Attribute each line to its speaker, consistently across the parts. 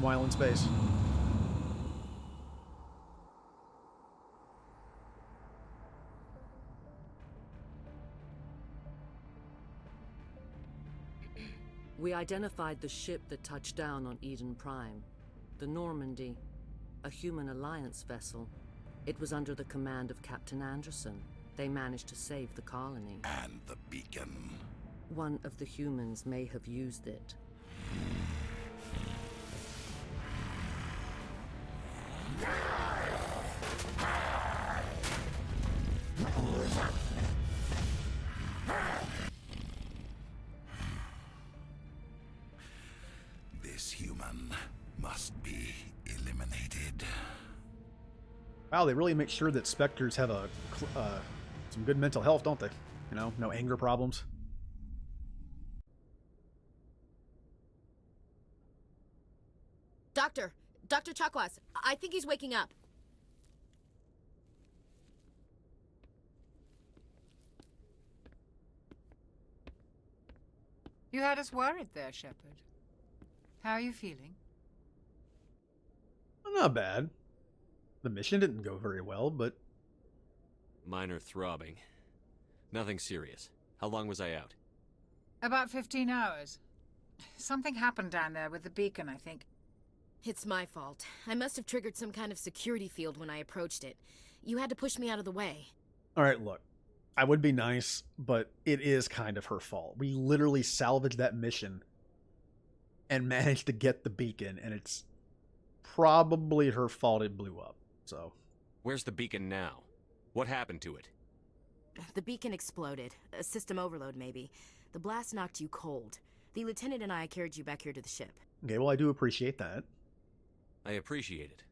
Speaker 1: while in space.
Speaker 2: We identified the ship that touched down on Eden Prime. The Normandy, a human alliance vessel. It was under the command of Captain Anderson. They managed to save the colony.
Speaker 3: And the beacon.
Speaker 2: One of the humans may have used it.
Speaker 3: This human must be eliminated.
Speaker 1: Wow, they really make sure that Spectres have some good mental health, don't they? You know, no anger problems.
Speaker 4: Dr. Chakwas, I think he's waking up.
Speaker 5: You had us worried there, Shepard. How are you feeling?
Speaker 1: Well, not bad. The mission didn't go very well, but...
Speaker 6: Minor throbbing. Nothing serious. How long was I out?
Speaker 5: About 15 hours. Something happened down there with the beacon, I think.
Speaker 4: It's my fault. I must have triggered some kind of security field when I approached it. You had to push me out of the way.
Speaker 1: Alright, look. I would be nice, but it is kind of her fault. We literally salvaged that mission and managed to get the beacon, and it's probably her fault it blew up, so...
Speaker 6: Where's the beacon now? What happened to it?
Speaker 4: The beacon exploded. A system overload, maybe. The blast knocked you cold. The lieutenant and I carried you back here to the ship.
Speaker 1: Okay, well, I do appreciate that.
Speaker 6: I appreciate it.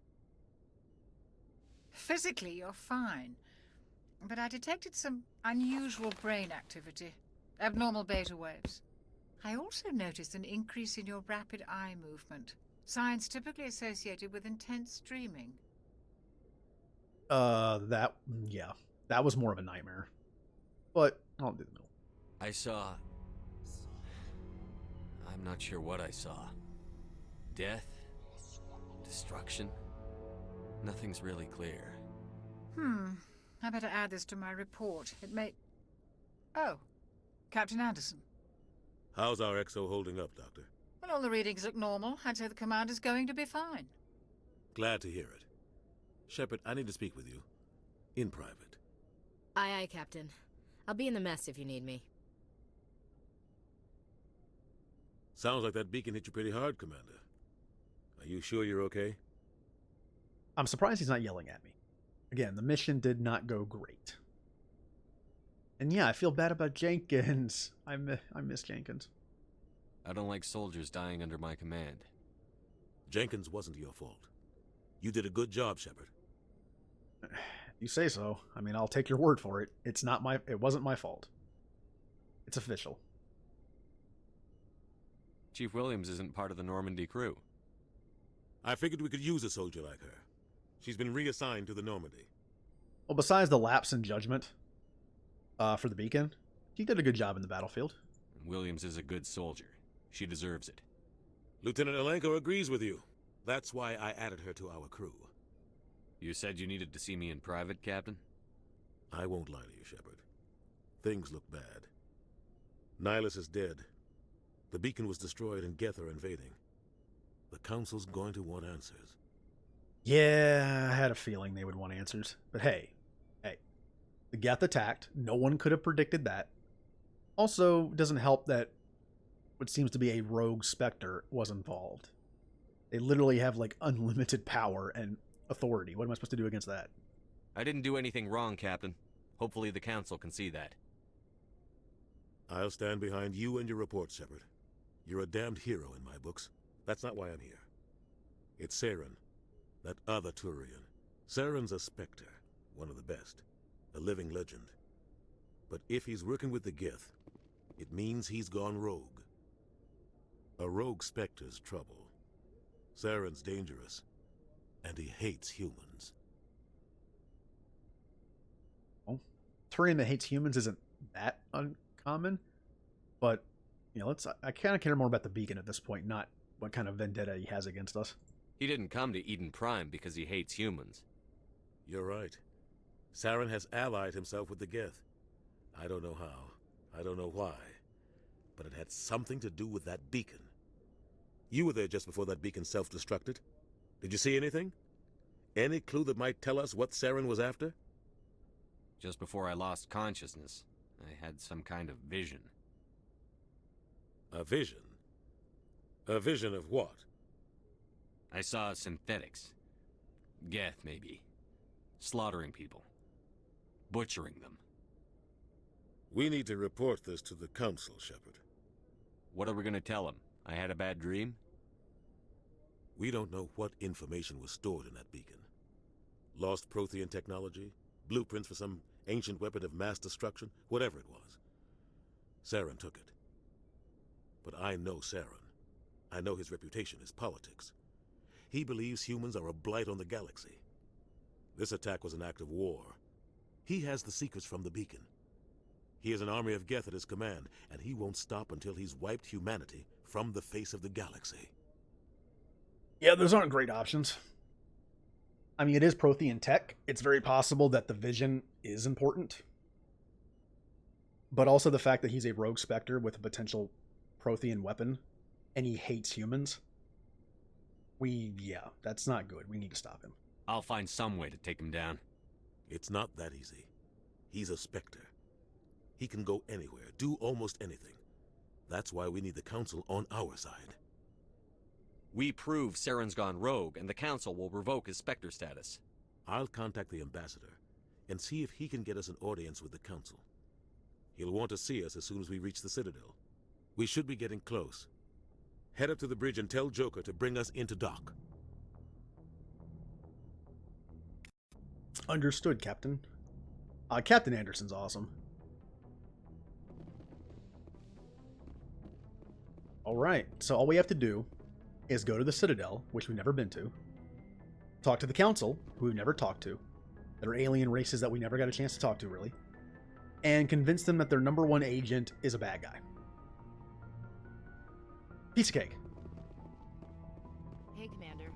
Speaker 5: Physically, you're fine. But I detected some unusual brain activity. Abnormal beta waves. I also noticed an increase in your rapid eye movement. Signs typically associated with intense dreaming.
Speaker 1: Yeah. That was more of a nightmare. But, I'll do the middle.
Speaker 6: I saw... I'm not sure what I saw. Death? Destruction? Nothing's really clear.
Speaker 5: I better add this to my report. It may... Oh, Captain Anderson.
Speaker 7: How's our XO holding up, Doctor?
Speaker 5: Well, all the readings look normal. I'd say the commander's going to be fine.
Speaker 7: Glad to hear it. Shepard, I need to speak with you. In private.
Speaker 4: Aye, Captain. I'll be in the mess if you need me.
Speaker 7: Sounds like that beacon hit you pretty hard, Commander. Are you sure you're okay?
Speaker 1: I'm surprised he's not yelling at me. Again, the mission did not go great. And yeah, I feel bad about Jenkins. I miss Jenkins.
Speaker 6: I don't like soldiers dying under my command.
Speaker 7: Jenkins wasn't your fault. You did a good job, Shepard.
Speaker 1: You say so. I mean, I'll take your word for it. It wasn't my fault. It's official.
Speaker 6: Chief Williams isn't part of the Normandy crew.
Speaker 7: I figured we could use a soldier like her. She's been reassigned to the Normandy.
Speaker 1: Well, besides the lapse in judgment for the beacon, he did a good job in the battlefield.
Speaker 6: Williams is a good soldier. She deserves it.
Speaker 7: Lieutenant Alenko agrees with you. That's why I added her to our crew.
Speaker 6: You said you needed to see me in private, Captain?
Speaker 7: I won't lie to you, Shepard. Things look bad. Nihilus is dead. The beacon was destroyed and Geth are invading. The Council's going to want answers.
Speaker 1: Yeah, I had a feeling they would want answers. But hey, the Geth attacked. No one could have predicted that. Also, doesn't help that what seems to be a rogue Spectre was involved. They literally have, like, unlimited power and authority. What am I supposed to do against that?
Speaker 6: I didn't do anything wrong, Captain. Hopefully the Council can see that.
Speaker 7: I'll stand behind you and your report, Shepard. You're a damned hero in my books. That's not why I'm here. It's Saren, that other Turian. Saren's a Spectre, one of the best. A living legend. But if he's working with the Geth, it means he's gone rogue. A rogue Spectre's trouble. Saren's dangerous, and he hates humans.
Speaker 1: Well, Turian that hates humans isn't that uncommon, but, you know, I kind of care more about the beacon at this point, not what kind of vendetta he has against us.
Speaker 6: He didn't come to Eden Prime because he hates humans.
Speaker 7: You're right. Saren has allied himself with the Geth. I don't know how. I don't know why. But it had something to do with that beacon. You were there just before that beacon self-destructed. Did you see anything? Any clue that might tell us what Saren was after?
Speaker 6: Just before I lost consciousness, I had some kind of vision.
Speaker 7: A vision? A vision of what?
Speaker 6: I saw synthetics. Geth, maybe. Slaughtering people. Butchering them.
Speaker 7: We need to report this to the Council, Shepard.
Speaker 6: What are we gonna tell him? I had a bad dream?
Speaker 7: We don't know what information was stored in that beacon. Lost Prothean technology? Blueprints for some ancient weapon of mass destruction? Whatever it was. Saren took it. But I know Saren. I know his reputation is politics. He believes humans are a blight on the galaxy. This attack was an act of war. He has the secrets from the beacon. He has an army of Geth at his command, and he won't stop until he's wiped humanity from the face of the galaxy.
Speaker 1: Yeah, those aren't great options. I mean, it is Prothean tech. It's very possible that the vision is important. But also the fact that he's a rogue Spectre with a potential Prothean weapon, and he hates humans. Yeah, that's not good. We need to stop him.
Speaker 6: I'll find some way to take him down.
Speaker 7: It's not that easy. He's a Spectre. He can go anywhere, do almost anything. That's why we need the Council on our side.
Speaker 6: We prove Saren's gone rogue, and the Council will revoke his Spectre status.
Speaker 7: I'll contact the Ambassador and see if he can get us an audience with the Council. He'll want to see us as soon as we reach the Citadel. We should be getting close. Head up to the bridge and tell Joker to bring us into dock.
Speaker 1: Understood, Captain. Captain Anderson's awesome. Alright, so all we have to do is go to the Citadel, which we've never been to, talk to the Council, who we've never talked to, that are alien races that we never got a chance to talk to, really, and convince them that their number one agent is a bad guy. Piece of cake.
Speaker 4: Hey, Commander.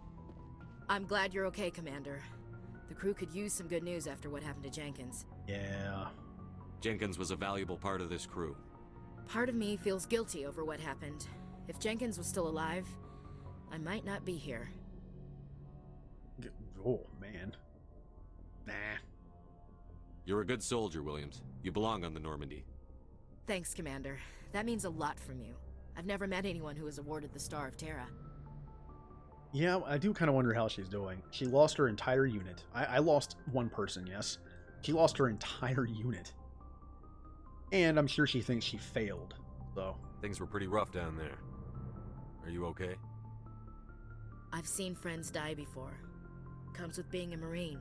Speaker 4: I'm glad you're okay, Commander. The crew could use some good news after what happened to Jenkins.
Speaker 1: Yeah.
Speaker 6: Jenkins was a valuable part of this crew.
Speaker 4: Part of me feels guilty over what happened. If Jenkins was still alive, I might not be here.
Speaker 1: Oh, man. Nah.
Speaker 6: You're a good soldier, Williams. You belong on the Normandy.
Speaker 4: Thanks, Commander. That means a lot from you. I've never met anyone who was awarded the Star of Terra.
Speaker 1: Yeah, I do kind of wonder how she's doing. She lost her entire unit. I lost one person, yes. She lost her entire unit. And I'm sure she thinks she failed, so...
Speaker 6: Things were pretty rough down there. Are you okay?
Speaker 4: I've seen friends die before. Comes with being a Marine.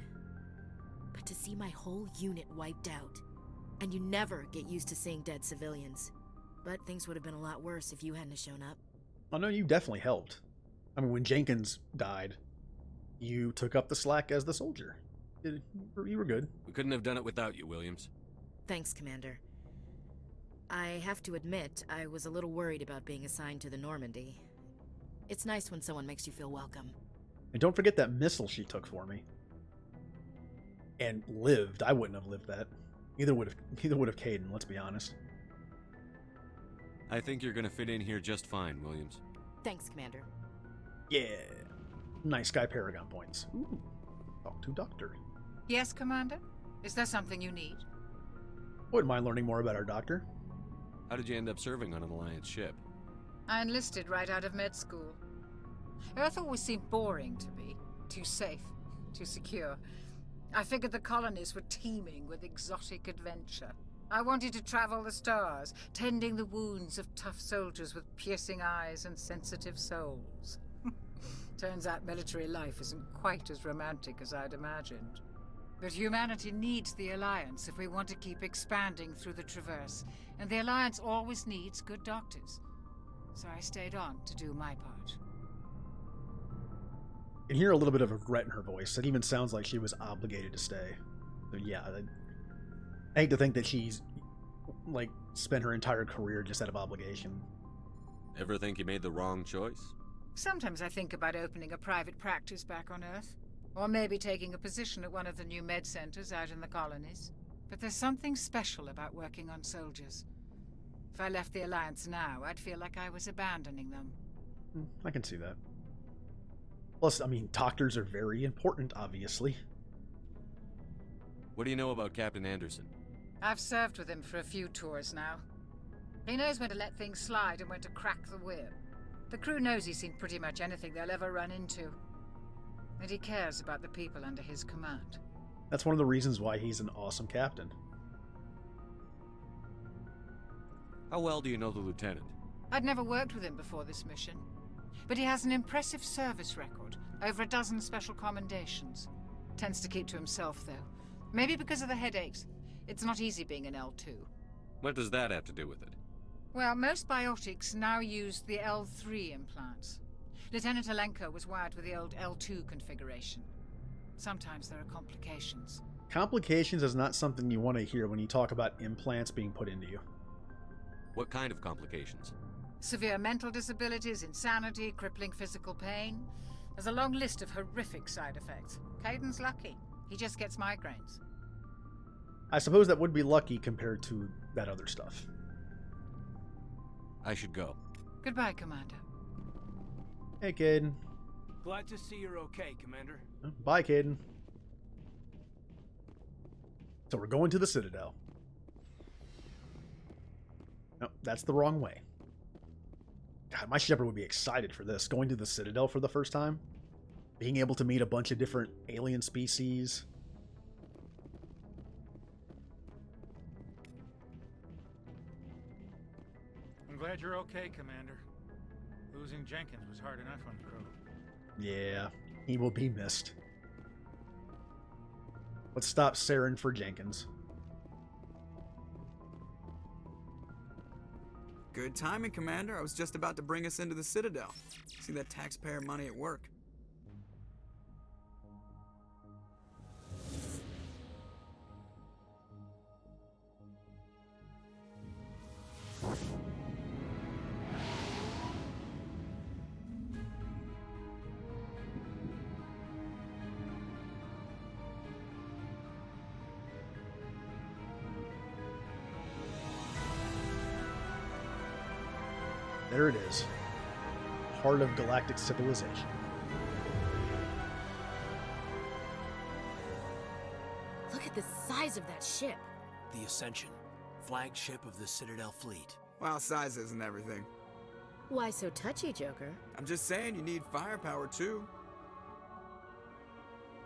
Speaker 4: But to see my whole unit wiped out, and you never get used to seeing dead civilians. But things would have been a lot worse if you hadn't shown up.
Speaker 1: Oh no, you definitely helped. I mean, when Jenkins died, you took up the slack as the soldier. You were good.
Speaker 6: We couldn't have done it without you, Williams.
Speaker 4: Thanks, Commander. I have to admit, I was a little worried about being assigned to the Normandy. It's nice when someone makes you feel welcome.
Speaker 1: And don't forget that missile she took for me. And lived. I wouldn't have lived that. Neither would have Caden, let's be honest.
Speaker 6: I think you're gonna fit in here just fine, Williams.
Speaker 4: Thanks, Commander.
Speaker 1: Yeah. Nice guy Paragon points. Ooh. Talk to Doctor.
Speaker 5: Yes, Commander? Is there something you need?
Speaker 1: Wouldn't mind learning more about our doctor.
Speaker 6: How did you end up serving on an Alliance ship?
Speaker 5: I enlisted right out of med school. Earth always seemed boring to me. Too safe, too secure. I figured the colonies were teeming with exotic adventure. I wanted to travel the stars, tending the wounds of tough soldiers with piercing eyes and sensitive souls. Turns out military life isn't quite as romantic as I'd imagined. But humanity needs the Alliance if we want to keep expanding through the Traverse, and the Alliance always needs good doctors. So I stayed on to do my part.
Speaker 1: You can hear a little bit of regret in her voice. It even sounds like she was obligated to stay. So yeah, I hate to think that she's, like, spent her entire career just out of obligation.
Speaker 6: Ever think you made the wrong choice?
Speaker 5: Sometimes I think about opening a private practice back on Earth. Or maybe taking a position at one of the new med centers out in the colonies. But there's something special about working on soldiers. If I left the Alliance now, I'd feel like I was abandoning them.
Speaker 1: I can see that. Plus, I mean, doctors are very important, obviously.
Speaker 6: What do you know about Captain Anderson?
Speaker 5: I've served with him for a few tours now. He knows when to let things slide and when to crack the whip. The crew knows he's seen pretty much anything they'll ever run into. And he cares about the people under his command.
Speaker 1: That's one of the reasons why he's an awesome captain.
Speaker 6: How well do you know the lieutenant?
Speaker 5: I'd never worked with him before this mission. But he has an impressive service record. Over a dozen special commendations. Tends to keep to himself, though. Maybe because of the headaches. It's not easy being an L2.
Speaker 6: What does that have to do with it?
Speaker 5: Well, most biotics now use the L3 implants. Lieutenant Alenko was wired with the old L2 configuration. Sometimes there are complications.
Speaker 1: Complications is not something you want to hear when you talk about implants being put into you.
Speaker 6: What kind of complications?
Speaker 5: Severe mental disabilities, insanity, crippling physical pain. There's a long list of horrific side effects. Caden's lucky. He just gets migraines.
Speaker 1: I suppose that would be lucky compared to that other stuff.
Speaker 6: I should go.
Speaker 5: Goodbye, Commander.
Speaker 1: Hey, Caden.
Speaker 8: Glad to see you're okay, Commander.
Speaker 1: Bye, Caden. So we're going to the Citadel. No, that's the wrong way. God, my Shepard would be excited for this. Going to the Citadel for the first time. Being able to meet a bunch of different alien species.
Speaker 8: I'm glad you're okay, Commander. Losing Jenkins was hard enough on the crew.
Speaker 1: Yeah, he will be missed. Let's stop Saren for Jenkins.
Speaker 9: Good timing, Commander. I was just about to bring us into the Citadel. See that taxpayer money at work.
Speaker 1: There it is. Heart of galactic civilization.
Speaker 4: Look at the size of that ship.
Speaker 10: The Ascension, flagship of the Citadel fleet.
Speaker 9: Well, size isn't everything.
Speaker 4: Why so touchy, Joker?
Speaker 9: I'm just saying you need firepower, too.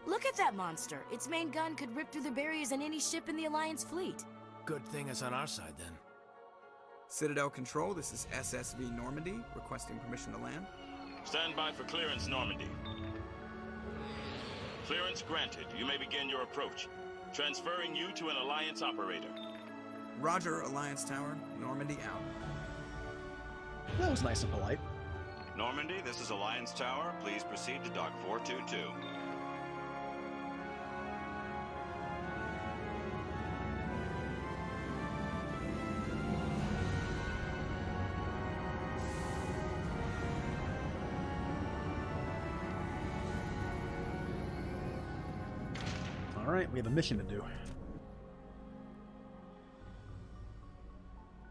Speaker 4: Look at that monster. Its main gun could rip through the barriers in any ship in the Alliance fleet.
Speaker 10: Good thing it's on our side, then.
Speaker 9: Citadel Control, this is SSV Normandy, requesting permission to land.
Speaker 11: Stand by for clearance, Normandy. Clearance granted. You may begin your approach. Transferring you to an Alliance operator.
Speaker 9: Roger, Alliance Tower. Normandy out.
Speaker 1: That was nice and polite.
Speaker 11: Normandy, this is Alliance Tower. Please proceed to Dock 422.
Speaker 1: All right, we have a mission to do.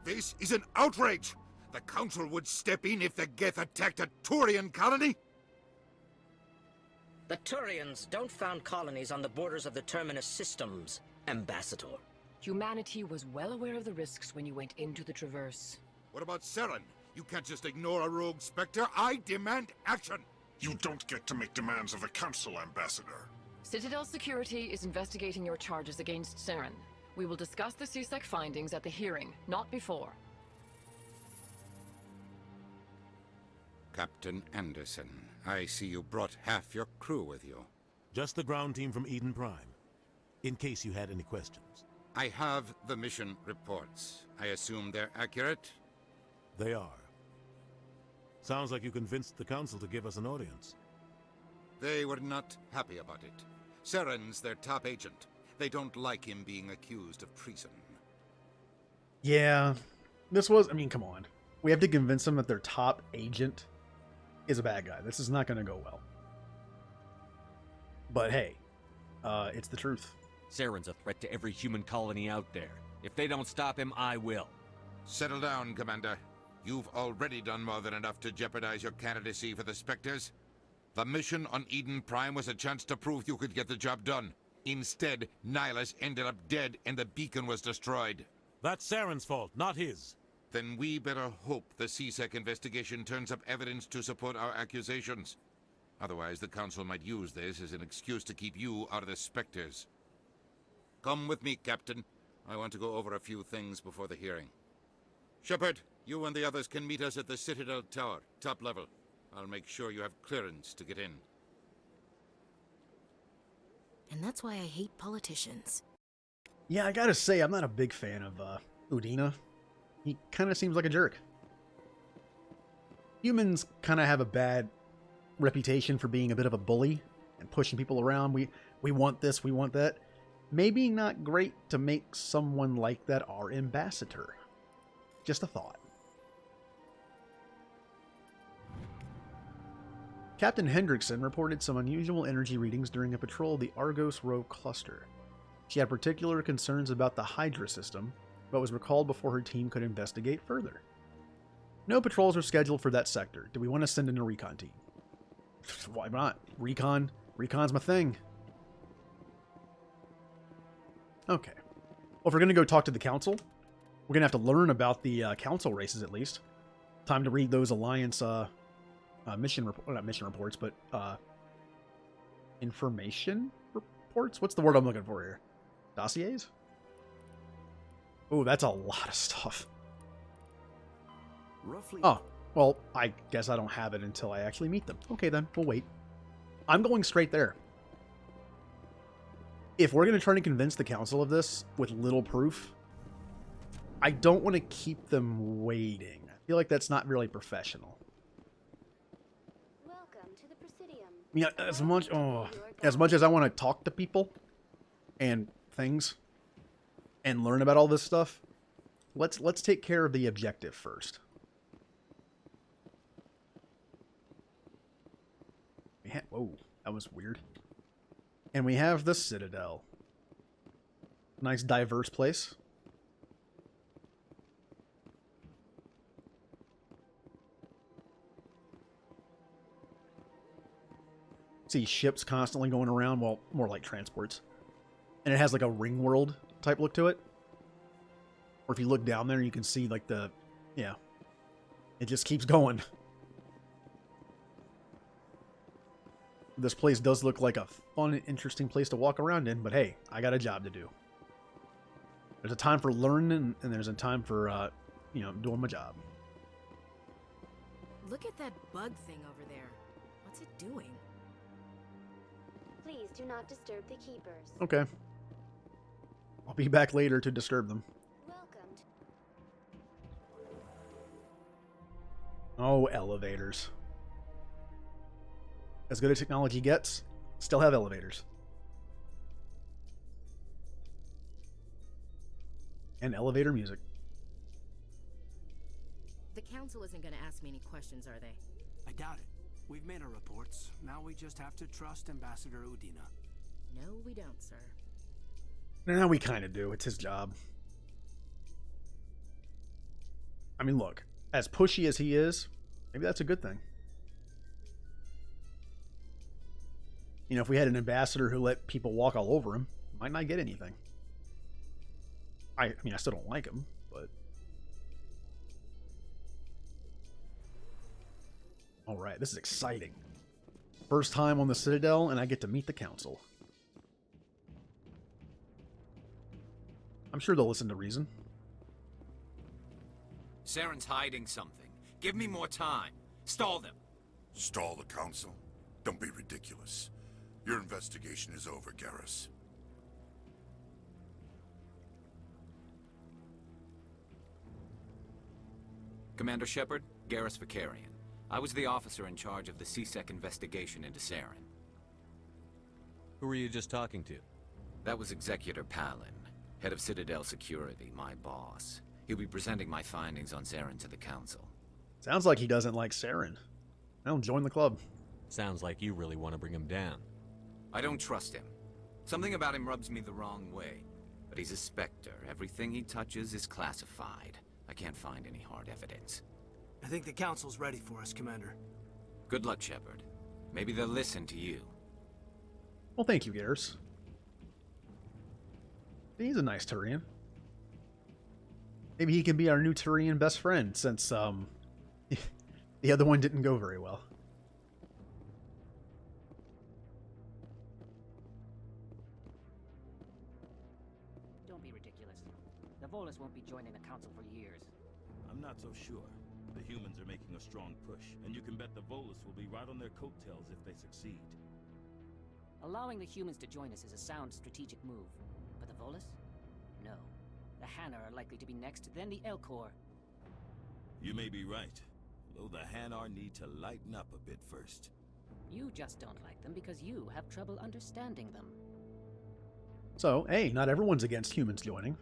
Speaker 3: This is an outrage! The Council would step in if the Geth attacked a Turian colony?
Speaker 12: The Turians don't found colonies on the borders of the Terminus systems, Ambassador.
Speaker 13: Humanity was well aware of the risks when you went into the Traverse.
Speaker 3: What about Saren? You can't just ignore a rogue Spectre. I demand action!
Speaker 14: You don't get to make demands of the Council, Ambassador.
Speaker 13: Citadel Security is investigating your charges against Saren. We will discuss the CSEC findings at the hearing, not before.
Speaker 15: Captain Anderson, I see you brought half your crew with you.
Speaker 7: Just the ground team from Eden Prime, in case you had any questions.
Speaker 15: I have the mission reports. I assume they're accurate?
Speaker 7: They are. Sounds like you convinced the Council to give us an audience.
Speaker 15: They were not happy about it. Saren's their top agent. They don't like him being accused of treason.
Speaker 1: Yeah, this was, I mean, come on. We have to convince them that their top agent is a bad guy. This is not going to go well. But hey, it's the truth.
Speaker 16: Saren's a threat to every human colony out there. If they don't stop him, I will.
Speaker 15: Settle down, Commander. You've already done more than enough to jeopardize your candidacy for the Spectres. The mission on Eden Prime was a chance to prove you could get the job done. Instead, Nihilus ended up dead and the beacon was destroyed.
Speaker 7: That's Saren's fault, not his.
Speaker 15: Then we better hope the CSEC investigation turns up evidence to support our accusations. Otherwise, the Council might use this as an excuse to keep you out of the Spectres. Come with me, Captain. I want to go over a few things before the hearing. Shepard, you and the others can meet us at the Citadel Tower, top level. I'll make sure you have clearance to get in.
Speaker 4: And that's why I hate politicians.
Speaker 1: Yeah, I gotta say, I'm not a big fan of Udina. He kind of seems like a jerk. Humans kind of have a bad reputation for being a bit of a bully and pushing people around. We want this, we want that. Maybe not great to make someone like that our ambassador. Just a thought. Captain Hendrickson reported some unusual energy readings during a patrol of the Argos Row cluster. She had particular concerns about the Hydra system, but was recalled before her team could investigate further. No patrols were scheduled for that sector. Do we want to send in a recon team? Why not? Recon's my thing. Okay. Well, if we're going to go talk to the Council, we're going to have to learn about the Council races at least. Time to read those Alliance mission reports, but information reports? What's the word I'm looking for here? Dossiers? Oh, that's a lot of stuff.
Speaker 10: Roughly.
Speaker 1: Oh, well, I guess I don't have it until I actually meet them. Okay, then, we'll wait. I'm going straight there. If we're going to try to convince the Council of this with little proof, I don't want to keep them waiting. I feel like that's not really professional.
Speaker 17: Welcome to the Presidium.
Speaker 1: Yeah, as much as I want to talk to people and things and learn about all this stuff, let's take care of the objective first. Whoa, that was weird. And we have the Citadel. Nice diverse place. See ships constantly going around, well, more like transports. And it has like a ring world type look to it. Or if you look down there, you can see like the, yeah, it just keeps going. This place does look like a fun and interesting place to walk around in, but hey, I got a job to do. There's a time for learning, and there's a time for, doing my job.
Speaker 4: Look at that bug thing over there. What's it doing?
Speaker 17: Please do not disturb the keepers.
Speaker 1: Okay. I'll be back later to disturb them.
Speaker 17: Welcome.
Speaker 1: Oh, elevators. As good as technology gets, still have elevators. And elevator music.
Speaker 4: The Council isn't going to ask me any questions, are they?
Speaker 10: I doubt it. We've made our reports. Now we just have to trust Ambassador Udina.
Speaker 4: No, we don't, sir.
Speaker 1: Now we kind of do. It's his job. I mean, look, as pushy as he is, maybe that's a good thing. You know, if we had an ambassador who let people walk all over him, might not get anything. I mean, I still don't like him, but... Alright, this is exciting. First time on the Citadel, and I get to meet the Council. I'm sure they'll listen to reason.
Speaker 18: Saren's hiding something. Give me more time. Stall them.
Speaker 14: Stall the Council? Don't be ridiculous. Your investigation is over, Garrus.
Speaker 18: Commander Shepard, Garrus Vakarian. I was the officer in charge of the CSEC investigation into Saren.
Speaker 6: Who were you just talking to?
Speaker 18: That was Executor Palin, head of Citadel Security, my boss. He'll be presenting my findings on Saren to the Council.
Speaker 1: Sounds like he doesn't like Saren. Well, join the club.
Speaker 16: Sounds like you really want to bring him down.
Speaker 18: I don't trust him. Something about him rubs me the wrong way. But he's a Spectre. Everything he touches is classified. I can't find any hard evidence.
Speaker 10: I think the Council's ready for us, Commander.
Speaker 18: Good luck, Shepard. Maybe they'll listen to you.
Speaker 1: Well, thank you, Garrus. He's a nice Turian. Maybe he can be our new Turian best friend, since, the other one didn't go very well.
Speaker 19: Don't be ridiculous. The Volus won't be joining the Council for years.
Speaker 11: I'm not so sure. The humans are making a strong push, and you can bet the Volus will be right on their coattails if they succeed.
Speaker 19: Allowing the humans to join us is a sound strategic move. But the Volus? No. The Hanar are likely to be next, then the Elcor.
Speaker 11: You may be right, though the Hanar need to lighten up a bit first.
Speaker 19: You just don't like them because you have trouble understanding them.
Speaker 1: So, hey, not everyone's against humans joining.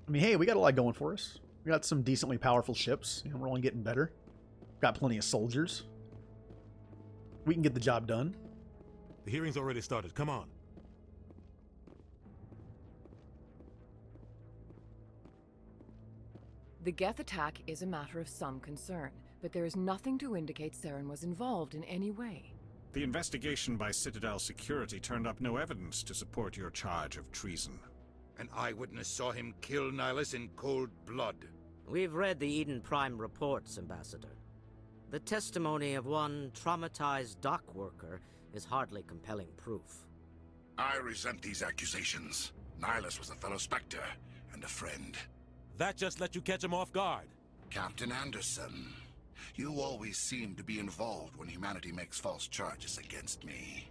Speaker 1: I mean, hey, we got a lot going for us. We got some decently powerful ships. You know, we're only getting better. Got plenty of soldiers. We can get the job done.
Speaker 7: The hearing's already started. Come on.
Speaker 13: The Geth attack is a matter of some concern, but there is nothing to indicate Saren was involved in any way.
Speaker 20: The investigation by Citadel Security turned up no evidence to support your charge of treason.
Speaker 3: An eyewitness saw him kill Nihilus in cold blood.
Speaker 12: We've read the Eden Prime reports, Ambassador. The testimony of one traumatized dock worker is hardly compelling proof.
Speaker 14: I resent these accusations. Nihilus was a fellow Spectre and a friend.
Speaker 7: That just let you catch him off guard.
Speaker 14: Captain Anderson, you always seem to be involved when humanity makes false charges against me.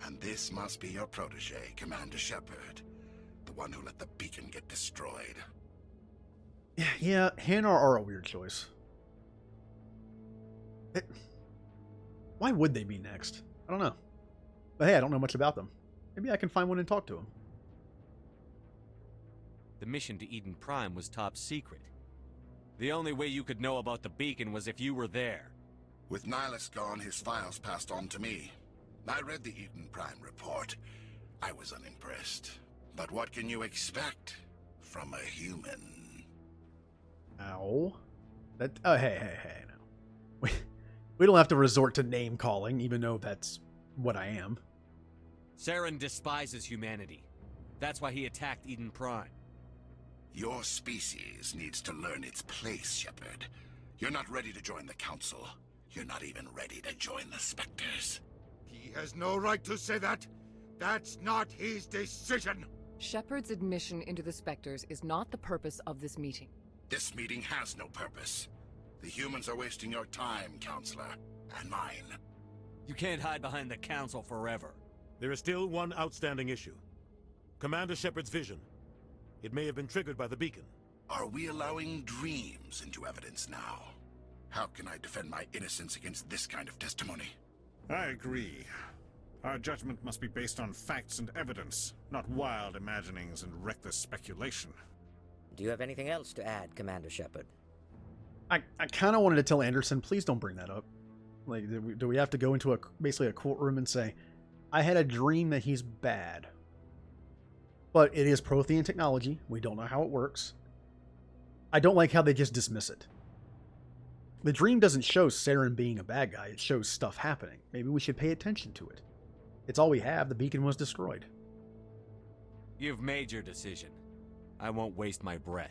Speaker 14: And this must be your protege, Commander Shepard. The one who let the beacon get destroyed.
Speaker 1: Yeah, Hanar are a weird choice. Why would they be next? I don't know. But hey, I don't know much about them. Maybe I can find one and talk to them.
Speaker 16: The mission to Eden Prime was top secret. The only way you could know about the beacon was if you were there.
Speaker 14: With Nihilus gone, his files passed on to me. I read the Eden Prime report. I was unimpressed. But what can you expect from a human?
Speaker 1: Ow. That, hey, no. We don't have to resort to name calling, even though that's what I am.
Speaker 16: Saren despises humanity. That's why he attacked Eden Prime.
Speaker 14: Your species needs to learn its place, Shepard. You're not ready to join the Council. You're not even ready to join the Spectres.
Speaker 3: He has no right to say that. That's not his decision.
Speaker 13: Shepard's admission into the Spectres is not the purpose of this meeting.
Speaker 14: This meeting has no purpose. The humans are wasting your time, Counselor, and mine.
Speaker 16: You can't hide behind the Council forever.
Speaker 7: There is still one outstanding issue. Commander Shepard's vision. It may have been triggered by the beacon.
Speaker 14: Are we allowing dreams into evidence now? How can I defend my innocence against this kind of testimony?
Speaker 20: I agree. Our judgment must be based on facts and evidence, not wild imaginings and reckless speculation.
Speaker 12: Do you have anything else to add, Commander Shepard?
Speaker 1: I kind of wanted to tell Anderson, please don't bring that up. Like, do we have to go into basically a courtroom and say, I had a dream that he's bad. But it is Prothean technology. We don't know how it works. I don't like how they just dismiss it. The dream doesn't show Saren being a bad guy. It shows stuff happening. Maybe we should pay attention to it. It's all we have. The beacon was destroyed.
Speaker 16: You've made your decision. I won't waste my breath.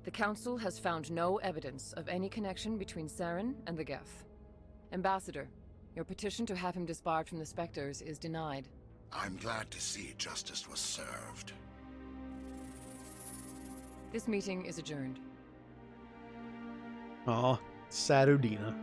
Speaker 13: The Council has found no evidence of any connection between Saren and the Geth. Ambassador, your petition to have him disbarred from the Spectres is denied.
Speaker 14: I'm glad to see justice was served.
Speaker 13: This meeting is adjourned.
Speaker 1: Aw, sad Udina.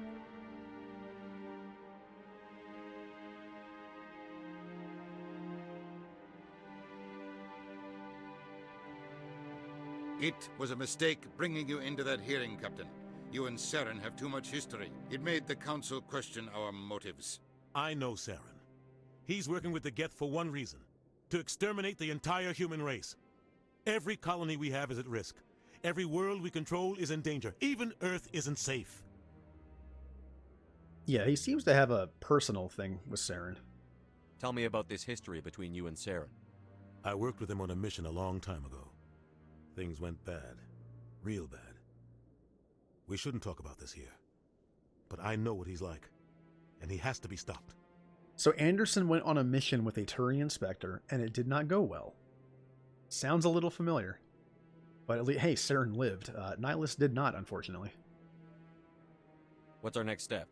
Speaker 3: It was a mistake bringing you into that hearing, Captain. You and Saren have too much history. It made the Council question our motives.
Speaker 7: I know Saren. He's working with the Geth for one reason. To exterminate the entire human race. Every colony we have is at risk. Every world we control is in danger. Even Earth isn't safe.
Speaker 1: Yeah, he seems to have a personal thing with Saren.
Speaker 16: Tell me about this history between you and Saren.
Speaker 7: I worked with him on a mission a long time ago. Things went bad. Real bad. We shouldn't talk about this here. But I know what he's like. And he has to be stopped.
Speaker 1: So Anderson went on a mission with a Turian Spectre, and it did not go well. Sounds a little familiar. But at least, hey, Saren lived. Nihilus did not, unfortunately.
Speaker 16: What's our next step?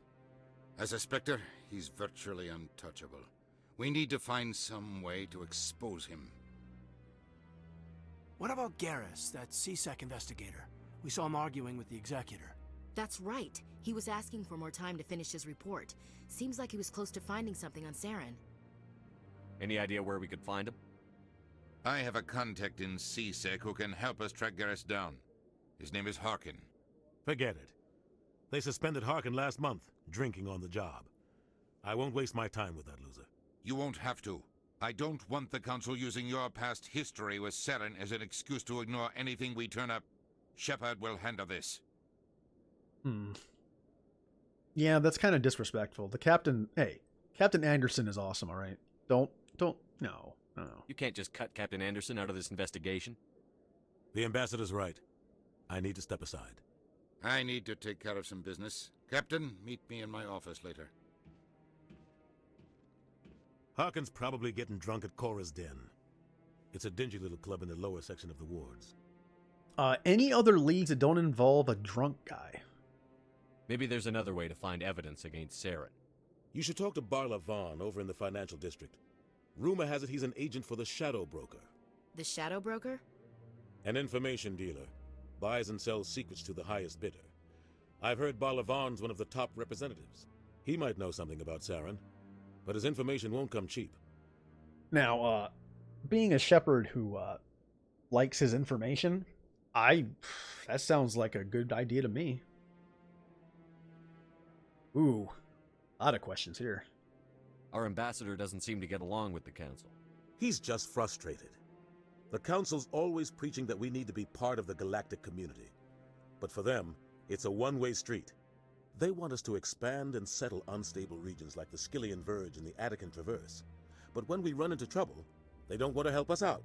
Speaker 3: As a Spectre, he's virtually untouchable. We need to find some way to expose him.
Speaker 10: What about Garrus, that CSEC investigator? We saw him arguing with the Executor.
Speaker 4: That's right. He was asking for more time to finish his report. Seems like he was close to finding something on Saren.
Speaker 16: Any idea where we could find him?
Speaker 3: I have a contact in CSEC who can help us track Garrus down. His name is Harkin.
Speaker 7: Forget it. They suspended Harkin last month, drinking on the job. I won't waste my time with that loser.
Speaker 3: You won't have to. I don't want the Council using your past history with Saren as an excuse to ignore anything we turn up. Shepard will handle this.
Speaker 1: Yeah, that's kind of disrespectful. The captain, hey, Captain Anderson is awesome, all right? No.
Speaker 16: You can't just cut Captain Anderson out of this investigation.
Speaker 7: The ambassador's right. I need to step aside.
Speaker 3: I need to take care of some business. Captain, meet me in my office later.
Speaker 7: Harkin's probably getting drunk at Cora's Den. It's a dingy little club in the lower section of the wards.
Speaker 1: Any other leads that don't involve a drunk guy?
Speaker 16: Maybe there's another way to find evidence against Saren.
Speaker 7: You should talk to Barla Vaughn over in the financial district. Rumor has it he's an agent for the Shadow Broker.
Speaker 4: The Shadow Broker?
Speaker 7: An information dealer. Buys and sells secrets to the highest bidder. I've heard Barla Vaughn's one of the top representatives. He might know something about Saren, but his information won't come cheap.
Speaker 1: Now, being a Shepard who likes his information, that sounds like a good idea to me. Ooh, a lot of questions here.
Speaker 16: Our ambassador doesn't seem to get along with the Council.
Speaker 7: He's just frustrated. The Council's always preaching that we need to be part of the galactic community. But for them, it's a one-way street. They want us to expand and settle unstable regions like the Skillian Verge and the Attican Traverse. But when we run into trouble, they don't want to help us out.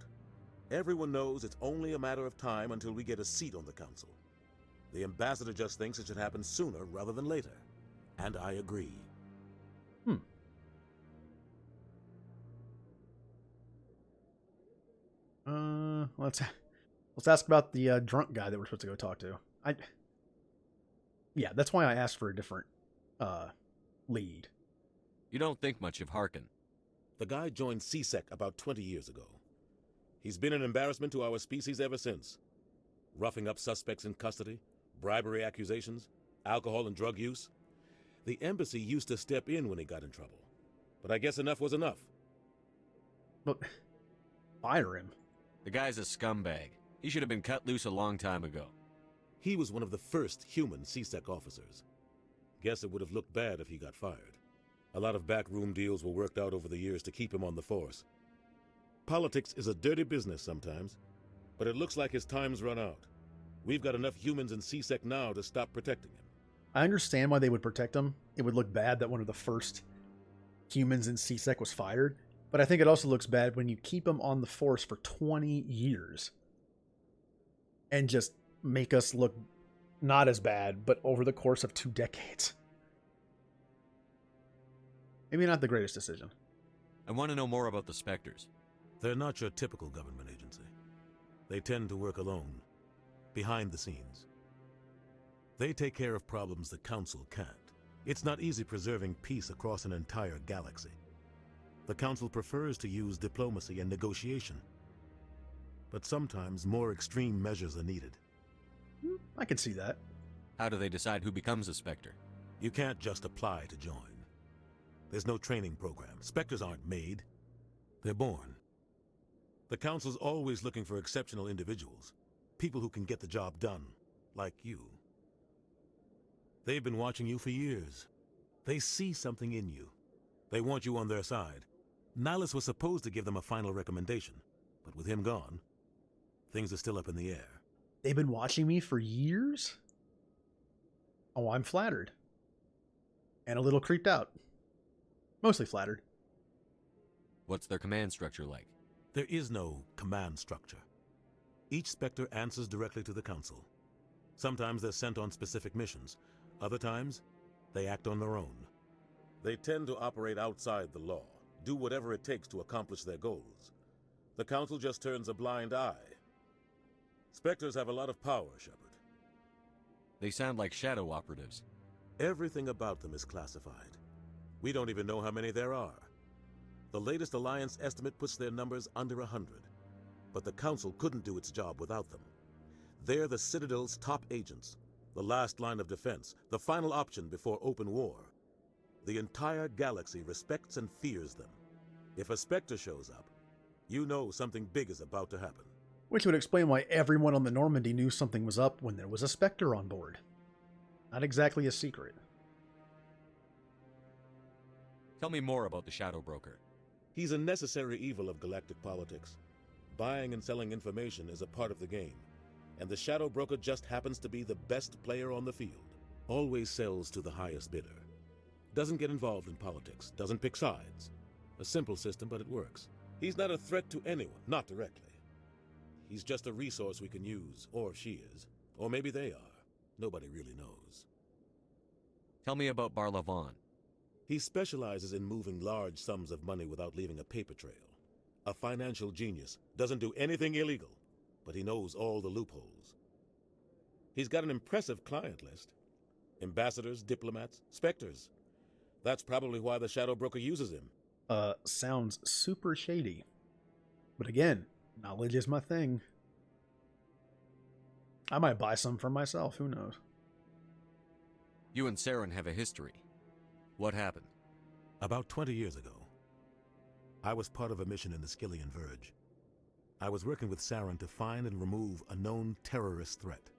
Speaker 7: Everyone knows it's only a matter of time until we get a seat on the Council. The ambassador just thinks it should happen sooner rather than later. And I agree.
Speaker 1: Let's ask about the drunk guy that we're supposed to go talk to. Yeah, that's why I asked for a different lead.
Speaker 16: You don't think much of Harkin.
Speaker 7: The guy joined CSEC about 20 years ago. He's been an embarrassment to our species ever since. Roughing up suspects in custody, bribery accusations, alcohol and drug use. The embassy used to step in when he got in trouble. But I guess enough was enough.
Speaker 1: But fire him.
Speaker 16: The guy's a scumbag. He should have been cut loose a long time ago.
Speaker 7: He was one of the first human CSEC officers. Guess it would have looked bad if he got fired. A lot of backroom deals were worked out over the years to keep him on the force. Politics is a dirty business sometimes, but it looks like his time's run out. We've got enough humans in CSEC now to stop protecting him.
Speaker 1: I understand why they would protect him. It would look bad that one of the first humans in CSEC was fired, but I think it also looks bad when you keep him on the force for 20 years and just make us look not as bad, but over the course of 2 decades. Maybe not the greatest decision.
Speaker 16: I want to know more about the Spectres.
Speaker 7: They're not your typical government agency. They tend to work alone, behind the scenes. They take care of problems the Council can't. It's not easy preserving peace across an entire galaxy. The Council prefers to use diplomacy and negotiation. But sometimes more extreme measures are needed.
Speaker 1: I can see that.
Speaker 16: How do they decide who becomes a Spectre?
Speaker 7: You can't just apply to join. There's no training program. Spectres aren't made. They're born. The Council's always looking for exceptional individuals. People who can get the job done, like you. They've been watching you for years. They see something in you. They want you on their side. Nihilus was supposed to give them a final recommendation, but with him gone, Things are still up in the air.
Speaker 1: They've been watching me for years? Oh, I'm flattered. And a little creeped out. Mostly flattered.
Speaker 16: What's their command structure like?
Speaker 7: There is no command structure. Each Spectre answers directly to the Council. Sometimes they're sent on specific missions. Other times, they act on their own. They tend to operate outside the law, do whatever it takes to accomplish their goals. The Council just turns a blind eye. Spectres have a lot of power, Shepard.
Speaker 16: They sound like shadow operatives.
Speaker 7: Everything about them is classified. We don't even know how many there are. The latest Alliance estimate puts their numbers under 100. But the Council couldn't do its job without them. They're the Citadel's top agents, the last line of defense, the final option before open war. The entire galaxy respects and fears them. If a Spectre shows up, you know something big is about to happen.
Speaker 1: Which would explain why everyone on the Normandy knew something was up when there was a Spectre on board. Not exactly a secret.
Speaker 16: Tell me more about the Shadow Broker.
Speaker 7: He's a necessary evil of galactic politics. Buying and selling information is a part of the game, and the Shadow Broker just happens to be the best player on the field. Always sells to the highest bidder. Doesn't get involved in politics, doesn't pick sides. A simple system, but it works. He's not a threat to anyone, not directly. He's just a resource we can use, or she is. Or maybe they are. Nobody really knows.
Speaker 16: Tell me about Barlavon.
Speaker 7: He specializes in moving large sums of money without leaving a paper trail. A financial genius, doesn't do anything illegal, but he knows all the loopholes. He's got an impressive client list. Ambassadors, diplomats, Spectres. That's probably why the Shadow Broker uses him.
Speaker 1: Sounds super shady. But again, knowledge is my thing. I might buy some for myself, who knows?
Speaker 16: You and Saren have a history. What happened?
Speaker 7: About 20 years ago, I was part of a mission in the Skillian Verge. I was working with Saren to find and remove a known terrorist threat.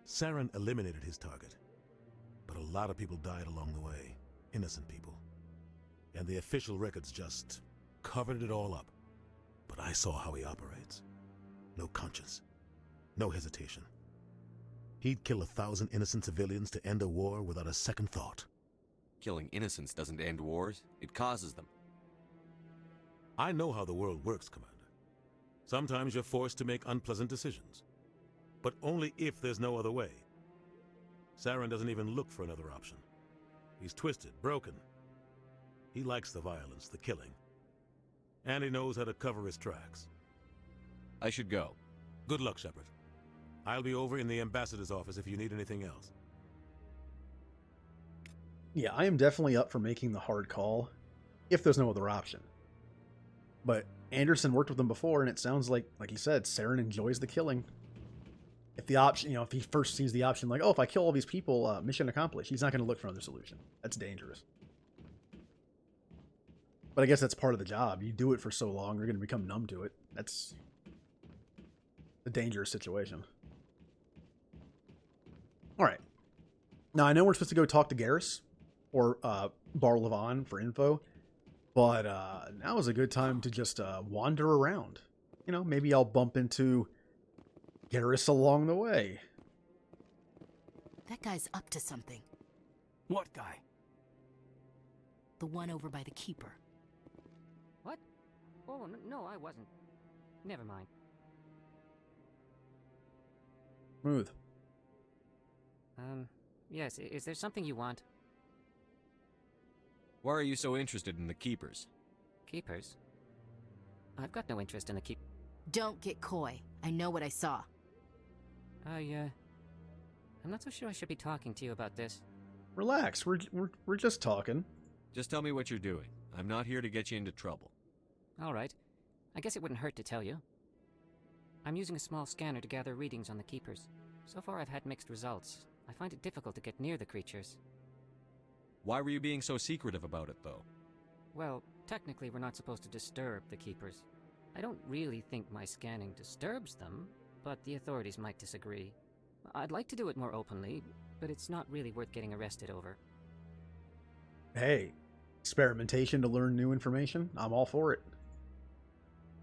Speaker 7: Saren eliminated his target, but a lot of people died along the way, innocent people. And the official records just covered it all up. But I saw how he operates. No conscience, no hesitation. He'd kill 1,000 innocent civilians to end a war without a second thought.
Speaker 16: Killing innocents doesn't end wars, it causes them.
Speaker 7: I know how the world works, Commander. Sometimes you're forced to make unpleasant decisions. But only if there's no other way. Saren doesn't even look for another option. He's twisted, broken. He likes the violence, the killing. And he knows how to cover his tracks.
Speaker 16: I should go.
Speaker 7: Good luck, Shepard. I'll be over in the ambassador's office if you need anything else.
Speaker 1: Yeah, I am definitely up for making the hard call, if there's no other option. But Anderson worked with him before, and it sounds like you said, Saren enjoys the killing. If the option, if he first sees the option like, oh, if I kill all these people, mission accomplished, he's not going to look for another solution. That's dangerous. But I guess that's part of the job. You do it for so long, you're going to become numb to it. That's a dangerous situation. All right. Now, I know we're supposed to go talk to Garrus or Barlavon for info, but now is a good time to just wander around. Maybe I'll bump into Garrus along the way.
Speaker 4: That guy's up to something.
Speaker 10: What guy?
Speaker 4: The one over by the Keeper.
Speaker 19: What? Oh, no, I wasn't. Never mind.
Speaker 1: Smooth.
Speaker 19: Yes, is there something you want?
Speaker 16: Why are you so interested in the Keepers?
Speaker 19: Keepers? I've got no interest in the keep...
Speaker 4: Don't get coy. I know what I saw.
Speaker 19: I'm not so sure I should be talking to you about this.
Speaker 1: Relax, we're just talking.
Speaker 16: Just tell me what you're doing. I'm not here to get you into trouble.
Speaker 19: All right. I guess it wouldn't hurt to tell you. I'm using a small scanner to gather readings on the Keepers. So far I've had mixed results. I find it difficult to get near the creatures.
Speaker 16: Why were you being so secretive about it, though?
Speaker 19: Well, technically we're not supposed to disturb the Keepers. I don't really think my scanning disturbs them, but the authorities might disagree. I'd like to do it more openly, but it's not really worth getting arrested over.
Speaker 1: Hey, experimentation to learn new information? I'm all for it.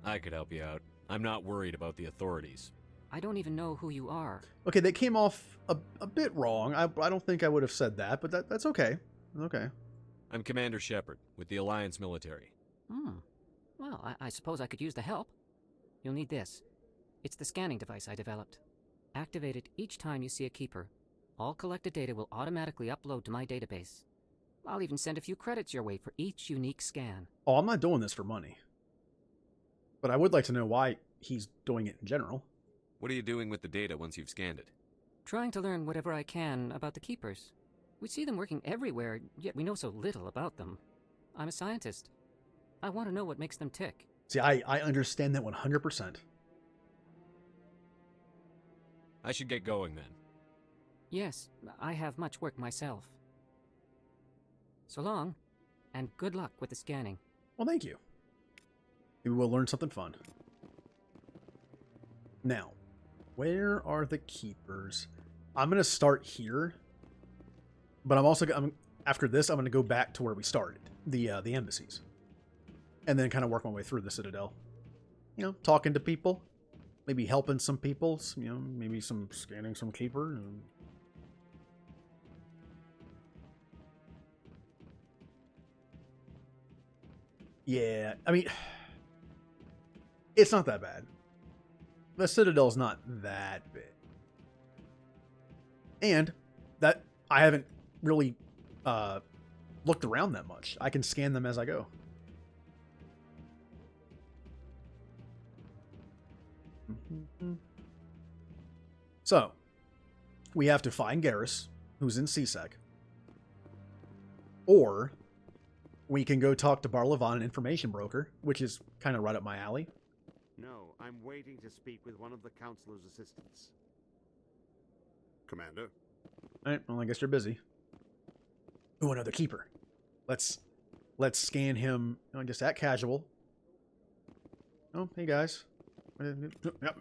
Speaker 16: I could help you out. I'm not worried about the authorities.
Speaker 19: I don't even know who you are.
Speaker 1: Okay, they came off a bit wrong. I don't think I would have said that, but that's okay. Okay.
Speaker 16: I'm Commander Shepard, with the Alliance military.
Speaker 19: Well, I suppose I could use the help. You'll need this. It's the scanning device I developed. Activate it each time you see a keeper. All collected data will automatically upload to my database. I'll even send a few credits your way for each unique scan.
Speaker 1: Oh, I'm not doing this for money. But I would like to know why he's doing it in general.
Speaker 16: What are you doing with the data once you've scanned it?
Speaker 19: Trying to learn whatever I can about the keepers. We see them working everywhere, yet we know so little about them. I'm a scientist. I want to know what makes them tick.
Speaker 1: See, I understand that 100%.
Speaker 16: I should get going then.
Speaker 19: Yes, I have much work myself. So long, and good luck with the scanning.
Speaker 1: Well, thank you. Maybe we'll learn something fun. Now, where are the keepers? I'm going to start here. But I'm also after this, I'm going to go back to where we started, the embassies. And then kind of work my way through the Citadel. You know, talking to people. Maybe helping some people. You know, maybe some scanning some keeper. Yeah, I mean, it's not that bad. The Citadel's not that big. And that I haven't really looked around that much. I can scan them as I go. So, we have to find Garrus, who's in CSEC. Or we can go talk to Barlavan, an information broker, which is kind of right up my alley.
Speaker 21: No, I'm waiting to speak with one of the Councilor's assistants.
Speaker 7: Commander?
Speaker 1: Alright, well, I guess you're busy. Ooh, another keeper. Let's scan him, just at casual. Oh, hey guys. Yep.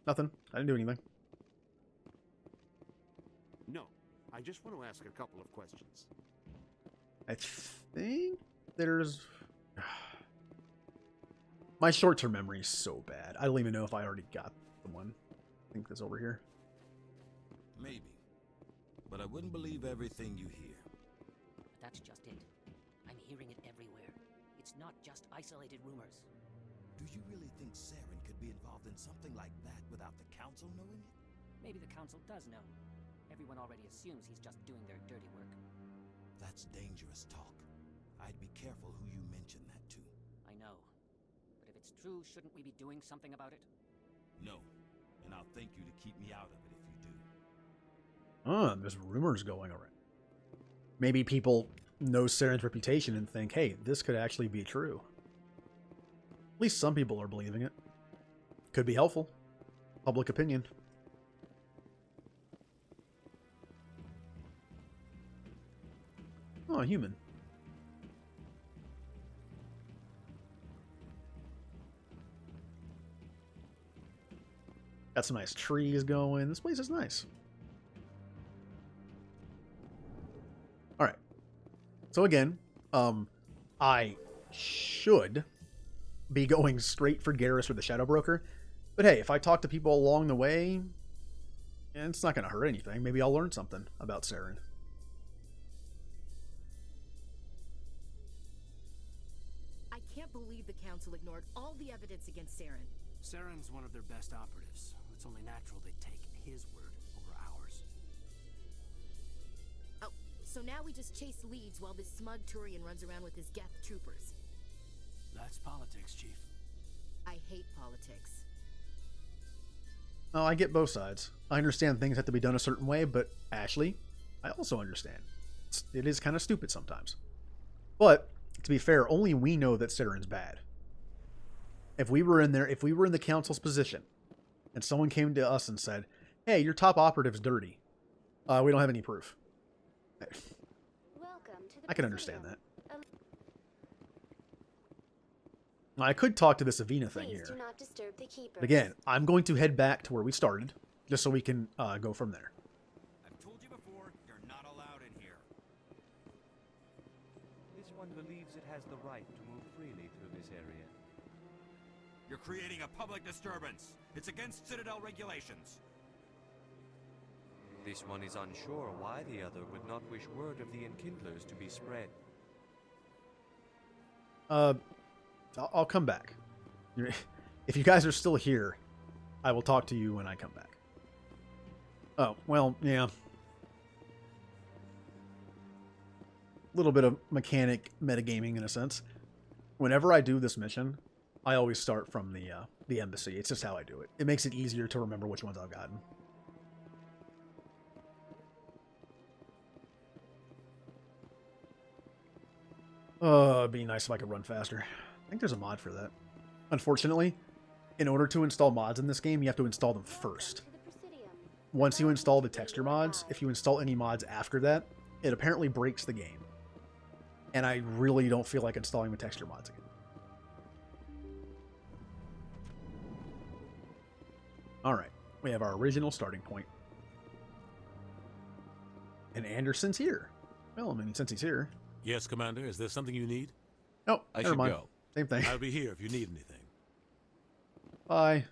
Speaker 1: Nothing. I didn't do anything.
Speaker 21: No, I just want to ask a couple of questions.
Speaker 1: I think there's... My short-term memory is so bad. I don't even know if I already got the one. I think that's over here.
Speaker 11: Maybe. But I wouldn't believe everything you hear.
Speaker 22: That's just it. I'm hearing it everywhere. It's not just isolated rumors.
Speaker 11: Do you really think Saren could be involved in something like that without the Council knowing it?
Speaker 22: Maybe the Council does know. Everyone already assumes he's just doing their dirty work.
Speaker 11: That's dangerous talk. I'd be careful who you mention that to.
Speaker 22: I know. But if it's true, shouldn't we be doing something about it?
Speaker 11: No. And I'll thank you to keep me out of it if you do.
Speaker 1: There's rumors going around. Maybe people know Saren's reputation and think, hey, this could actually be true. At least some people are believing it. Could be helpful. Public opinion. Oh, a human. Got some nice trees going. This place is nice. All right. So again, I should be going straight for Garrus or the Shadow Broker. But hey, if I talk to people along the way, it's not going to hurt anything. Maybe I'll learn something about Saren.
Speaker 4: I can't believe the Council ignored all the evidence against Saren.
Speaker 10: Saren's one of their best operatives. It's only natural they'd take his word over ours.
Speaker 4: Oh, so now we just chase leads while this smug Turian runs around with his Geth troopers.
Speaker 10: That's politics, Chief.
Speaker 4: I hate politics.
Speaker 1: Oh, I get both sides. I understand things have to be done a certain way, but Ashley, I also understand. It is kind of stupid sometimes. But, to be fair, only we know that Saren's bad. If we were in the Council's position, and someone came to us and said, hey, your top operative's dirty, we don't have any proof. I can understand that. I could talk to this Avina thing here.
Speaker 17: Do not disturb the keepers.
Speaker 1: But again, I'm going to head back to where we started, just so we can go from there.
Speaker 11: I've told you before, you're not allowed in here.
Speaker 23: This one believes it has the right to move freely through this area.
Speaker 2: You're creating a public disturbance. It's against Citadel regulations.
Speaker 5: This one is unsure why the other would not wish word of the Enkindlers to be spread.
Speaker 1: I'll come back. If you guys are still here, I will talk to you when I come back. Oh, well, yeah. A little bit of mechanic metagaming in a sense. Whenever I do this mission, I always start from the embassy. It's just how I do it. It makes it easier to remember which ones I've gotten. It'd be nice if I could run faster. I think there's a mod for that. Unfortunately, in order to install mods in this game, you have to install them first. Once you install the texture mods, if you install any mods after that, it apparently breaks the game. And I really don't feel like installing the texture mods again. Alright, we have our original starting point. And Anderson's here. Well, I mean, since he's here.
Speaker 7: Yes, Commander. Is there something you need?
Speaker 1: Oh,
Speaker 7: I
Speaker 1: never
Speaker 7: should
Speaker 1: mind.
Speaker 7: go.
Speaker 1: Same thing.
Speaker 7: I'll be here if you need anything.
Speaker 1: Bye.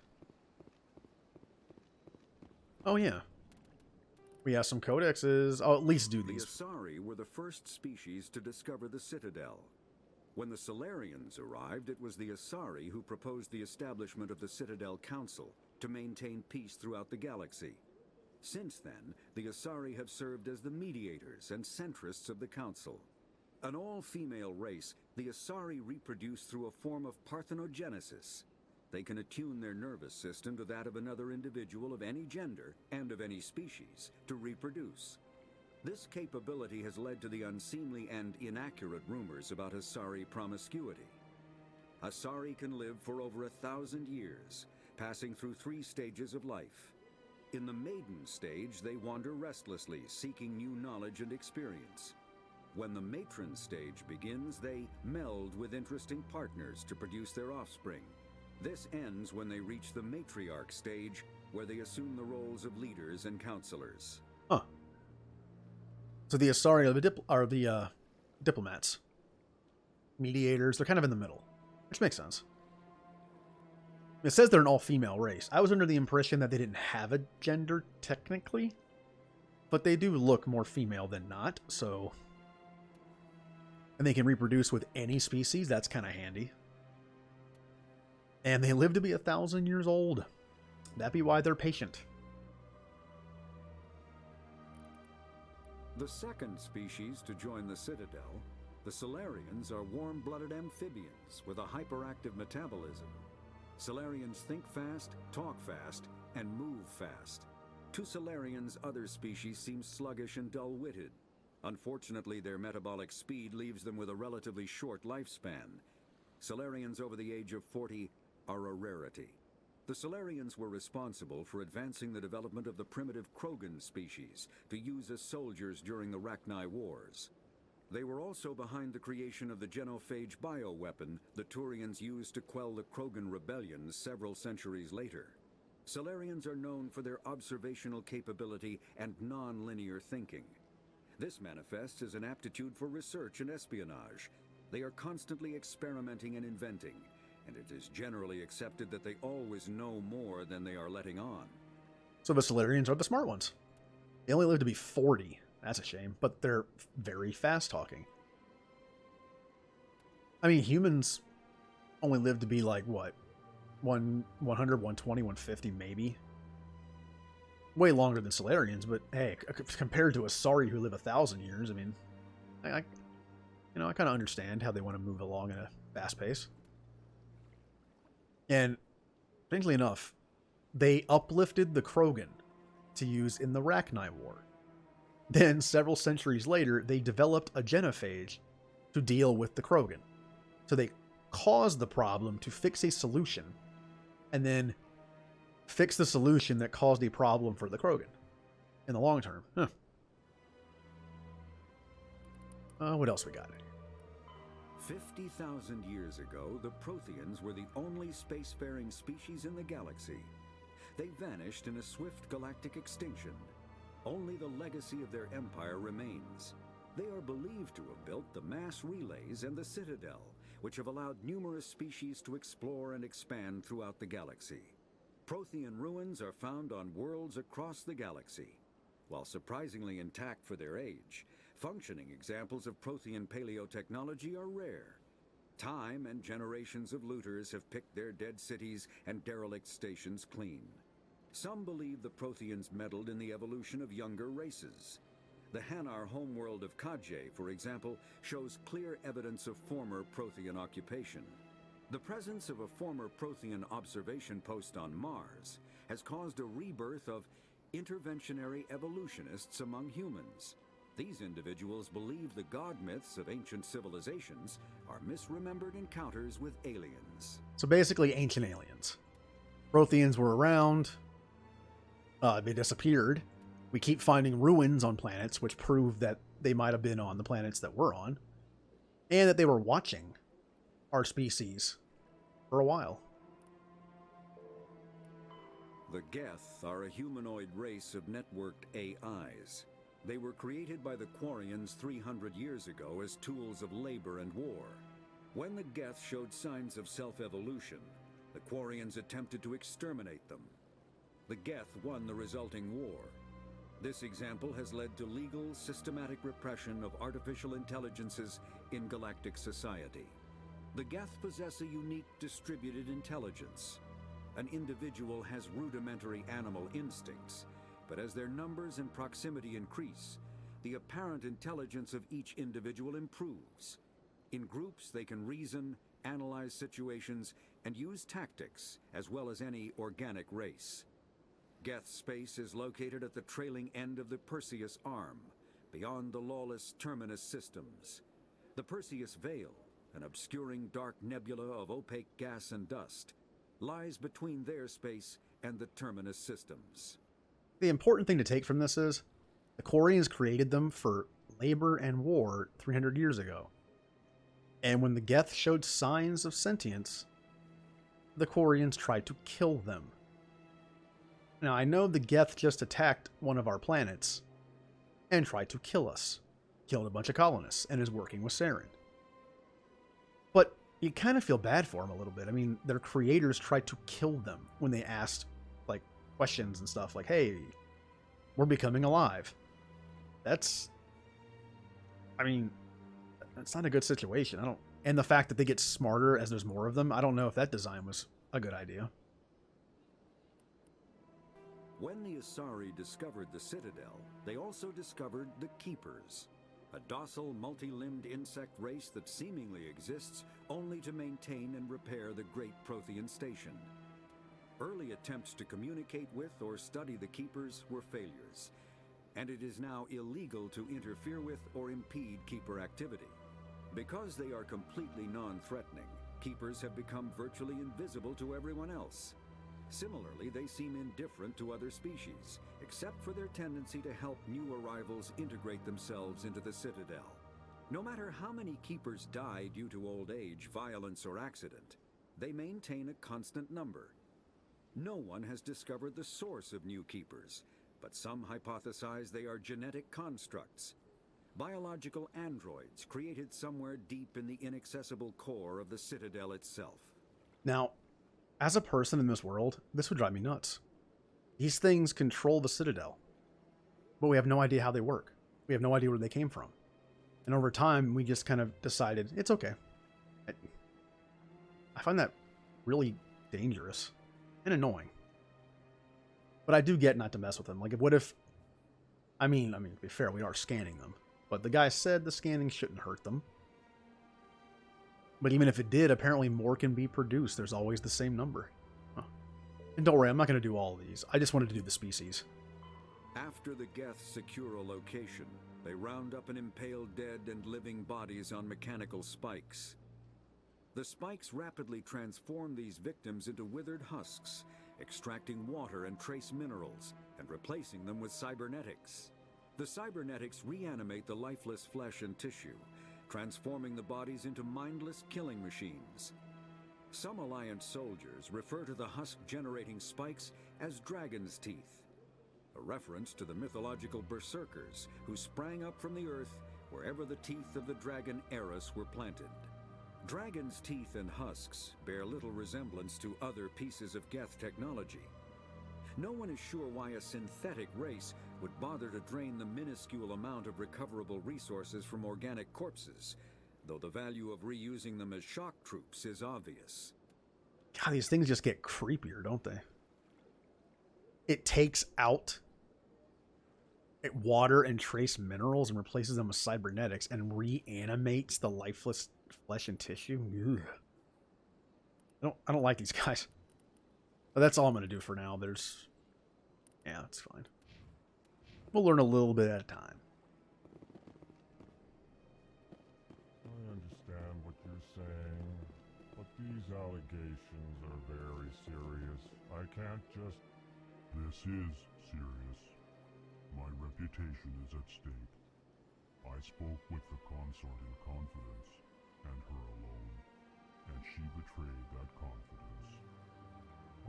Speaker 1: Oh, yeah. We have some codexes. I'll at least do
Speaker 23: The
Speaker 1: these.
Speaker 23: Asari were the first species to discover the Citadel. When the Solarians arrived, it was the Asari who proposed the establishment of the Citadel Council to maintain peace throughout the galaxy. Since then, the Asari have served as the mediators and centrists of the Council. An all-female race, the Asari reproduce through a form of parthenogenesis. They can attune their nervous system to that of another individual of any gender and of any species to reproduce. This capability has led to the unseemly and inaccurate rumors about Asari promiscuity. Asari can live for over 1,000 years, passing through 3 stages of life. In the maiden stage, they wander restlessly, seeking new knowledge and experience. When the matron stage begins, they meld with interesting partners to produce their offspring. This ends when they reach the matriarch stage, where they assume the roles of leaders and counselors.
Speaker 1: Huh. So the Asari are the diplomats. Mediators, they're kind of in the middle, which makes sense. It says they're an all-female race. I was under the impression that they didn't have a gender, technically. But they do look more female than not, so... And they can reproduce with any species. That's kind of handy. And they live to be 1,000 years old. That'd be why they're patient.
Speaker 23: The second species to join the Citadel, the Solarians, are warm-blooded amphibians with a hyperactive metabolism. Solarians think fast, talk fast, and move fast. To Solarians, other species seem sluggish and dull-witted. Unfortunately, their metabolic speed leaves them with a relatively short lifespan. Solarians over the age of 40 are a rarity. The Solarians were responsible for advancing the development of the primitive Krogan species to use as soldiers during the Rachni Wars. They were also behind the creation of the genophage bioweapon the Turians used to quell the Krogan rebellions several centuries later. Solarians are known for their observational capability and non-linear thinking. This manifests as an aptitude for research and espionage. They are constantly experimenting and inventing, and it is generally accepted that they always know more than they are letting on.
Speaker 1: So the Solarians are the smart ones. They only live to be 40. That's a shame, but they're very fast-talking. I mean, humans only live to be like, what? 100, 120, 150 maybe? Way longer than Solarians, but hey, compared to Asari who live 1,000 years, I mean, I kind of understand how they want to move along at a fast pace. And, strangely enough, they uplifted the Krogan to use in the Rachni War. Then, several centuries later, they developed a genophage to deal with the Krogan. So they caused the problem to fix a solution, and then fix the solution that caused a problem for the Krogan in the long term. Huh. What else we got?
Speaker 23: 50,000 years ago, the Protheans were the only spacefaring species in the galaxy. They vanished in a swift galactic extinction. Only the legacy of their empire remains. They are believed to have built the mass relays and the Citadel, which have allowed numerous species to explore and expand throughout the galaxy. Prothean ruins are found on worlds across the galaxy. While surprisingly intact for their age, functioning examples of Prothean paleotechnology are rare. Time and generations of looters have picked their dead cities and derelict stations clean. Some believe the Protheans meddled in the evolution of younger races. The Hanar homeworld of Kadje, for example, shows clear evidence of former Prothean occupation. The presence of a former Prothean observation post on Mars has caused a rebirth of interventionary evolutionists among humans. These individuals believe the god myths of ancient civilizations are misremembered encounters with aliens.
Speaker 1: So basically, ancient aliens. Protheans were around. They disappeared. We keep finding ruins on planets, which prove that they might have been on the planets that we're on, and that they were watching our species for a while.
Speaker 23: The Geth are a humanoid race of networked AIs. They were created by the Quarians 300 years ago as tools of labor and war. When the Geth showed signs of self-evolution, the Quarians attempted to exterminate them. The Geth won the resulting war. This example has led to legal, systematic repression of artificial intelligences in galactic society. The Geth possess a unique distributed intelligence. An individual has rudimentary animal instincts, but as their numbers and proximity increase, the apparent intelligence of each individual improves. In groups, they can reason, analyze situations, and use tactics, as well as any organic race. Geth space is located at the trailing end of the Perseus Arm, beyond the lawless Terminus systems. The Perseus Veil, an obscuring dark nebula of opaque gas and dust, lies between their space and the Terminus systems.
Speaker 1: The important thing to take from this is the Quarians created them for labor and war 300 years ago. And when the Geth showed signs of sentience, the Quarians tried to kill them. Now, I know the Geth just attacked one of our planets and tried to kill us. Killed a bunch of colonists and is working with Saren. But you kind of feel bad for them a little bit. I mean, their creators tried to kill them when they asked, like, questions and stuff like, hey, we're becoming alive. That's not a good situation. And the fact that they get smarter as there's more of them, I don't know if that design was a good idea.
Speaker 23: When the Asari discovered the Citadel, they also discovered the Keepers, a docile, multi-limbed insect race that seemingly exists only to maintain and repair the Great Prothean Station. Early attempts to communicate with or study the Keepers were failures, and it is now illegal to interfere with or impede Keeper activity. Because they are completely non-threatening, Keepers have become virtually invisible to everyone else. Similarly, they seem indifferent to other species, except for their tendency to help new arrivals integrate themselves into the Citadel. No matter how many Keepers die due to old age, violence, or accident, they maintain a constant number. No one has discovered the source of new Keepers, but some hypothesize they are genetic constructs. Biological androids created somewhere deep in the inaccessible core of the Citadel itself.
Speaker 1: Now, as a person in this world, this would drive me nuts. These things control the Citadel, but we have no idea how they work. We have no idea where they came from. And over time, we just kind of decided, it's okay. I find that really dangerous and annoying. But I do get not to mess with them. Like, what if... to be fair, we are scanning them. But the guy said the scanning shouldn't hurt them. But even if it did, apparently more can be produced. There's always the same number. Huh. And don't worry, I'm not going to do all of these. I just wanted to do the species.
Speaker 23: After the Geth secure a location, they round up and impale dead and living bodies on mechanical spikes. The spikes rapidly transform these victims into withered husks, extracting water and trace minerals, and replacing them with cybernetics. The cybernetics reanimate the lifeless flesh and tissue, transforming the bodies into mindless killing machines. Some Alliance soldiers refer to the husk-generating spikes as dragon's teeth, a reference to the mythological berserkers who sprang up from the earth wherever the teeth of the dragon Eris were planted. Dragon's teeth and husks bear little resemblance to other pieces of Geth technology. No one is sure why a synthetic race would bother to drain the minuscule amount of recoverable resources from organic corpses, though the value of reusing them as shock troops is obvious.
Speaker 1: God, these things just get creepier, don't they? It takes out water and trace minerals and replaces them with cybernetics and reanimates the lifeless flesh and tissue. Ugh. I don't like these guys. But that's all I'm going to do for now. Yeah, it's fine. We'll learn a little bit at a time.
Speaker 8: I understand what you're saying, but these allegations are very serious. I can't just... This is serious. My reputation is at stake. I spoke with the consort in confidence, and her alone, and she betrayed that confidence.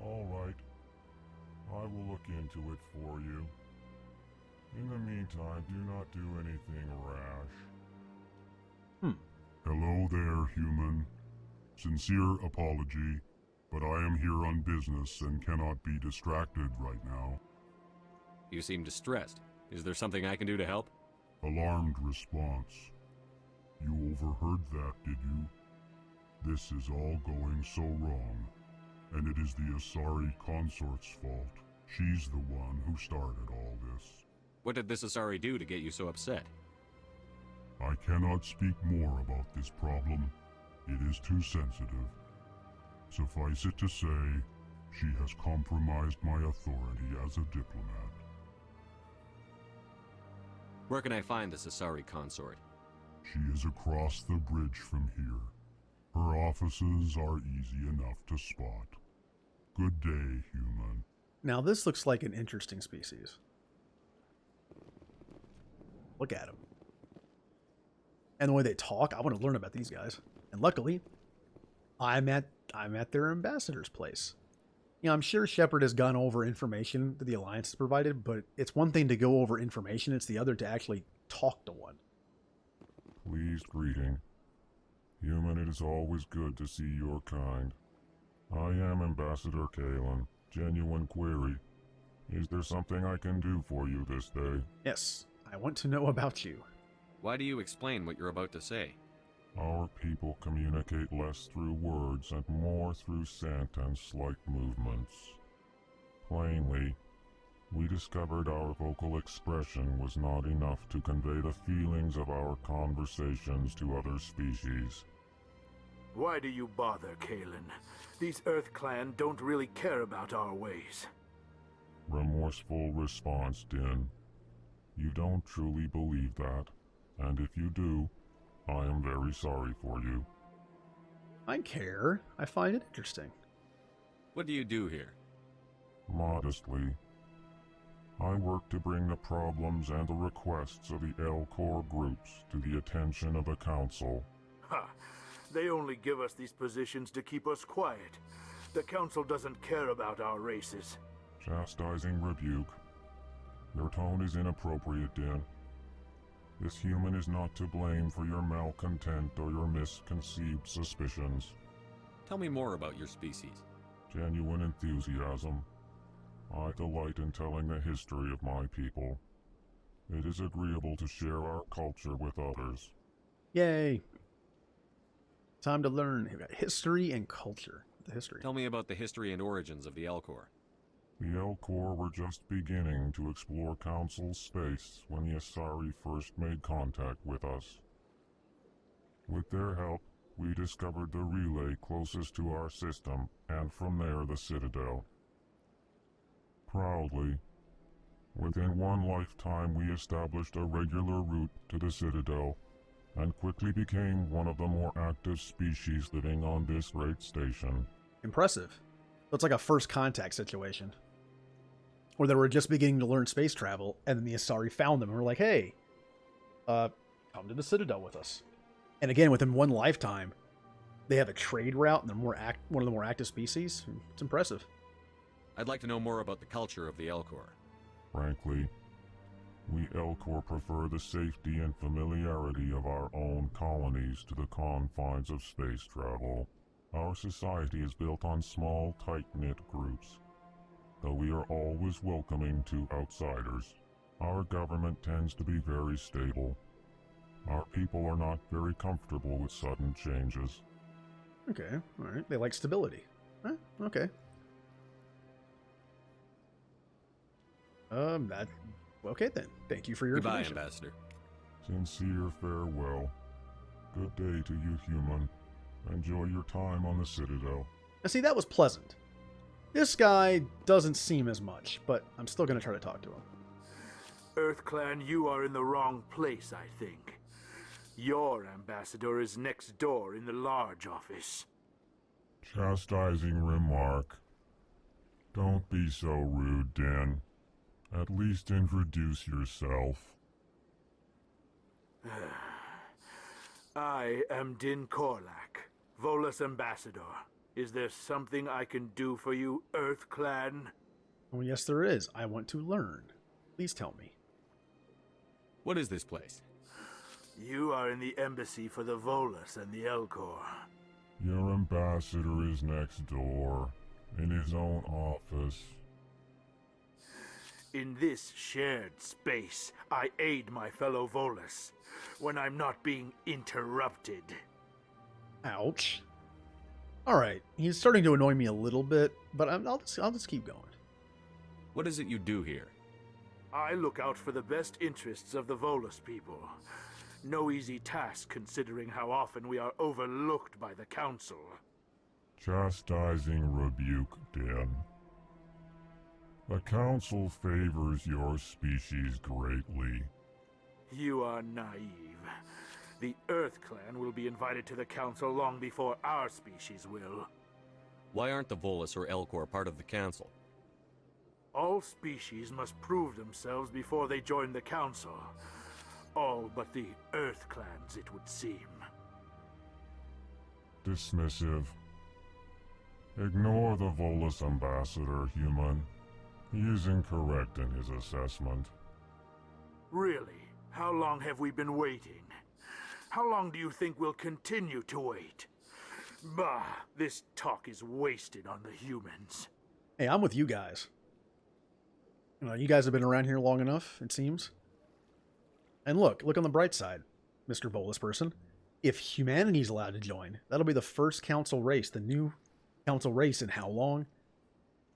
Speaker 8: All right. I will look into it for you. In the meantime, do not do anything rash. Hello there, human. Sincere apology, but I am here on business and cannot be distracted right now.
Speaker 16: You seem distressed. Is there something I can do to help?
Speaker 8: Alarmed response. You overheard that, did you? This is all going so wrong, and it is the Asari consort's fault. She's the one who started all this.
Speaker 16: What did this Asari do to get you so upset?
Speaker 8: I cannot speak more about this problem. It is too sensitive. Suffice it to say, she has compromised my authority as a diplomat.
Speaker 16: Where can I find this Asari consort?
Speaker 8: She is across the bridge from here. Her offices are easy enough to spot. Good day, human.
Speaker 1: Now this looks like an interesting species. Look at them. And the way they talk, I want to learn about these guys. And luckily, I'm at their ambassador's place. You know, I'm sure Shepard has gone over information that the Alliance has provided, but it's one thing to go over information, it's the other to actually talk to one.
Speaker 8: Pleased greeting. Human, it is always good to see your kind. I am Ambassador Kalen. Genuine query. Is there something I can do for you this day?
Speaker 1: Yes, I want to know about you.
Speaker 16: Why do you explain what you're about to say?
Speaker 8: Our people communicate less through words and more through scent and slight movements. Plainly, we discovered our vocal expression was not enough to convey the feelings of our conversations to other species.
Speaker 9: Why do you bother, Kalen? These Earth Clan don't really care about our ways.
Speaker 8: Remorseful response, Din. You don't truly believe that, and if you do, I am very sorry for you.
Speaker 1: I care. I find it interesting.
Speaker 16: What do you do here?
Speaker 8: Modestly, I work to bring the problems and the requests of the Elcor groups to the attention of the Council.
Speaker 9: Ha! They only give us these positions to keep us quiet. The Council doesn't care about our races.
Speaker 8: Chastising rebuke. Your tone is inappropriate, Din. This human is not to blame for your malcontent or your misconceived suspicions.
Speaker 16: Tell me more about your species.
Speaker 8: Genuine enthusiasm. I delight in telling the history of my people. It is agreeable to share our culture with others.
Speaker 1: Yay! Time to learn history and culture. The history.
Speaker 16: Tell me about the history and origins of the Elcor.
Speaker 8: The Elcor were just beginning to explore Council space when the Asari first made contact with us. With their help, we discovered the relay closest to our system, and from there the Citadel. Proudly, within one lifetime we established a regular route to the Citadel, and quickly became one of the more active species living on this great station.
Speaker 1: Impressive. It's like a first contact situation. Where they were just beginning to learn space travel, and then the Asari found them and were like, hey, come to the Citadel with us. And again, within one lifetime, they have a trade route, and they're one of the more active species. It's impressive.
Speaker 16: I'd like to know more about the culture of the Elcor.
Speaker 8: Frankly, We Elcor prefer the safety and familiarity of our own colonies to the confines of space travel. Our society is built on small, tight-knit groups. Though we are always welcoming to outsiders, our government tends to be very stable. Our people are not very comfortable with sudden changes.
Speaker 1: Okay, alright. They like stability. Huh? Okay. Okay then. Thank you for your
Speaker 16: Goodbye,
Speaker 1: information.
Speaker 16: Ambassador.
Speaker 8: Sincere farewell. Good day to you, human. Enjoy your time on the Citadel.
Speaker 1: Now see, that was pleasant. This guy doesn't seem as much, but I'm still going to try to talk to him.
Speaker 9: EarthClan, you are in the wrong place, I think. Your ambassador is next door in the large office.
Speaker 8: Chastising remark. Don't be so rude, Din. At least introduce yourself.
Speaker 9: I am Din Korlak, Volus ambassador. Is there something I can do for you, EarthClan?
Speaker 1: Oh, yes, there is. I want to learn. Please tell me.
Speaker 16: What is this place?
Speaker 9: You are in the embassy for the Volus and the Elcor.
Speaker 8: Your ambassador is next door, in his own office.
Speaker 9: In this shared space, I aid my fellow Volus when I'm not being interrupted.
Speaker 1: Ouch. Alright, he's starting to annoy me a little bit, but I'll just keep going.
Speaker 16: What is it you do here?
Speaker 9: I look out for the best interests of the Volus people. No easy task considering how often we are overlooked by the Council.
Speaker 8: Chastising rebuke, Din. The Council favors your species greatly.
Speaker 9: You are naive. The EarthClan will be invited to the Council long before our species will.
Speaker 16: Why aren't the Volus or Elcor part of the Council?
Speaker 9: All species must prove themselves before they join the Council. All but the EarthClans, it would seem.
Speaker 8: Dismissive. Ignore the Volus ambassador, human. He is incorrect in his assessment.
Speaker 9: Really? How long have we been waiting? How long do you think we'll continue to wait? Bah, this talk is wasted on the humans.
Speaker 1: Hey, I'm with you guys. You guys have been around here long enough, it seems. And look on the bright side, Mr. Volus person. If humanity's allowed to join, that'll be the first council race, the new council race in how long?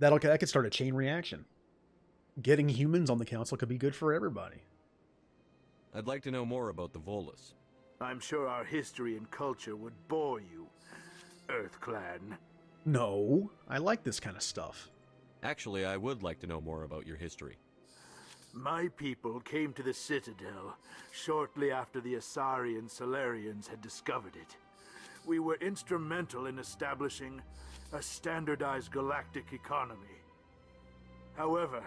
Speaker 1: That could start a chain reaction. Getting humans on the council could be good for everybody.
Speaker 16: I'd like to know more about the Volus.
Speaker 9: I'm sure our history and culture would bore you, EarthClan.
Speaker 1: No, I like this kind of stuff.
Speaker 16: Actually, I would like to know more about your history.
Speaker 9: My people came to the Citadel shortly after the Asari and Solarians had discovered it. We were instrumental in establishing a standardized galactic economy. However,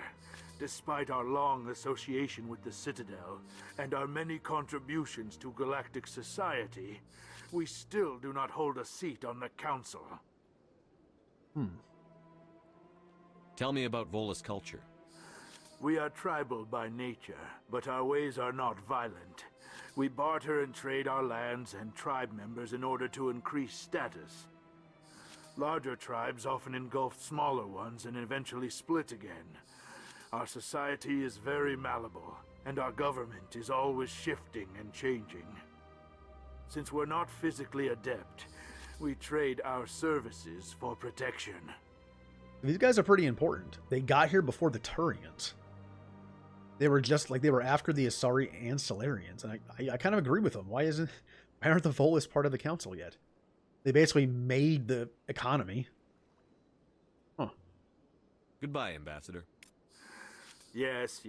Speaker 9: despite our long association with the Citadel and our many contributions to galactic society, we still do not hold a seat on the Council.
Speaker 16: Tell me about Volus culture.
Speaker 9: We are tribal by nature, but our ways are not violent. We barter and trade our lands and tribe members in order to increase status. Larger tribes often engulf smaller ones and eventually split again. Our society is very malleable, and our government is always shifting and changing. Since we're not physically adept, we trade our services for protection.
Speaker 1: These guys are pretty important. They got here before the Turians. They were after the Asari and Solarians, and I kind of agree with them. Why aren't the Volus part of the council yet? They basically made the economy. Huh.
Speaker 16: Goodbye, Ambassador.
Speaker 9: Yes.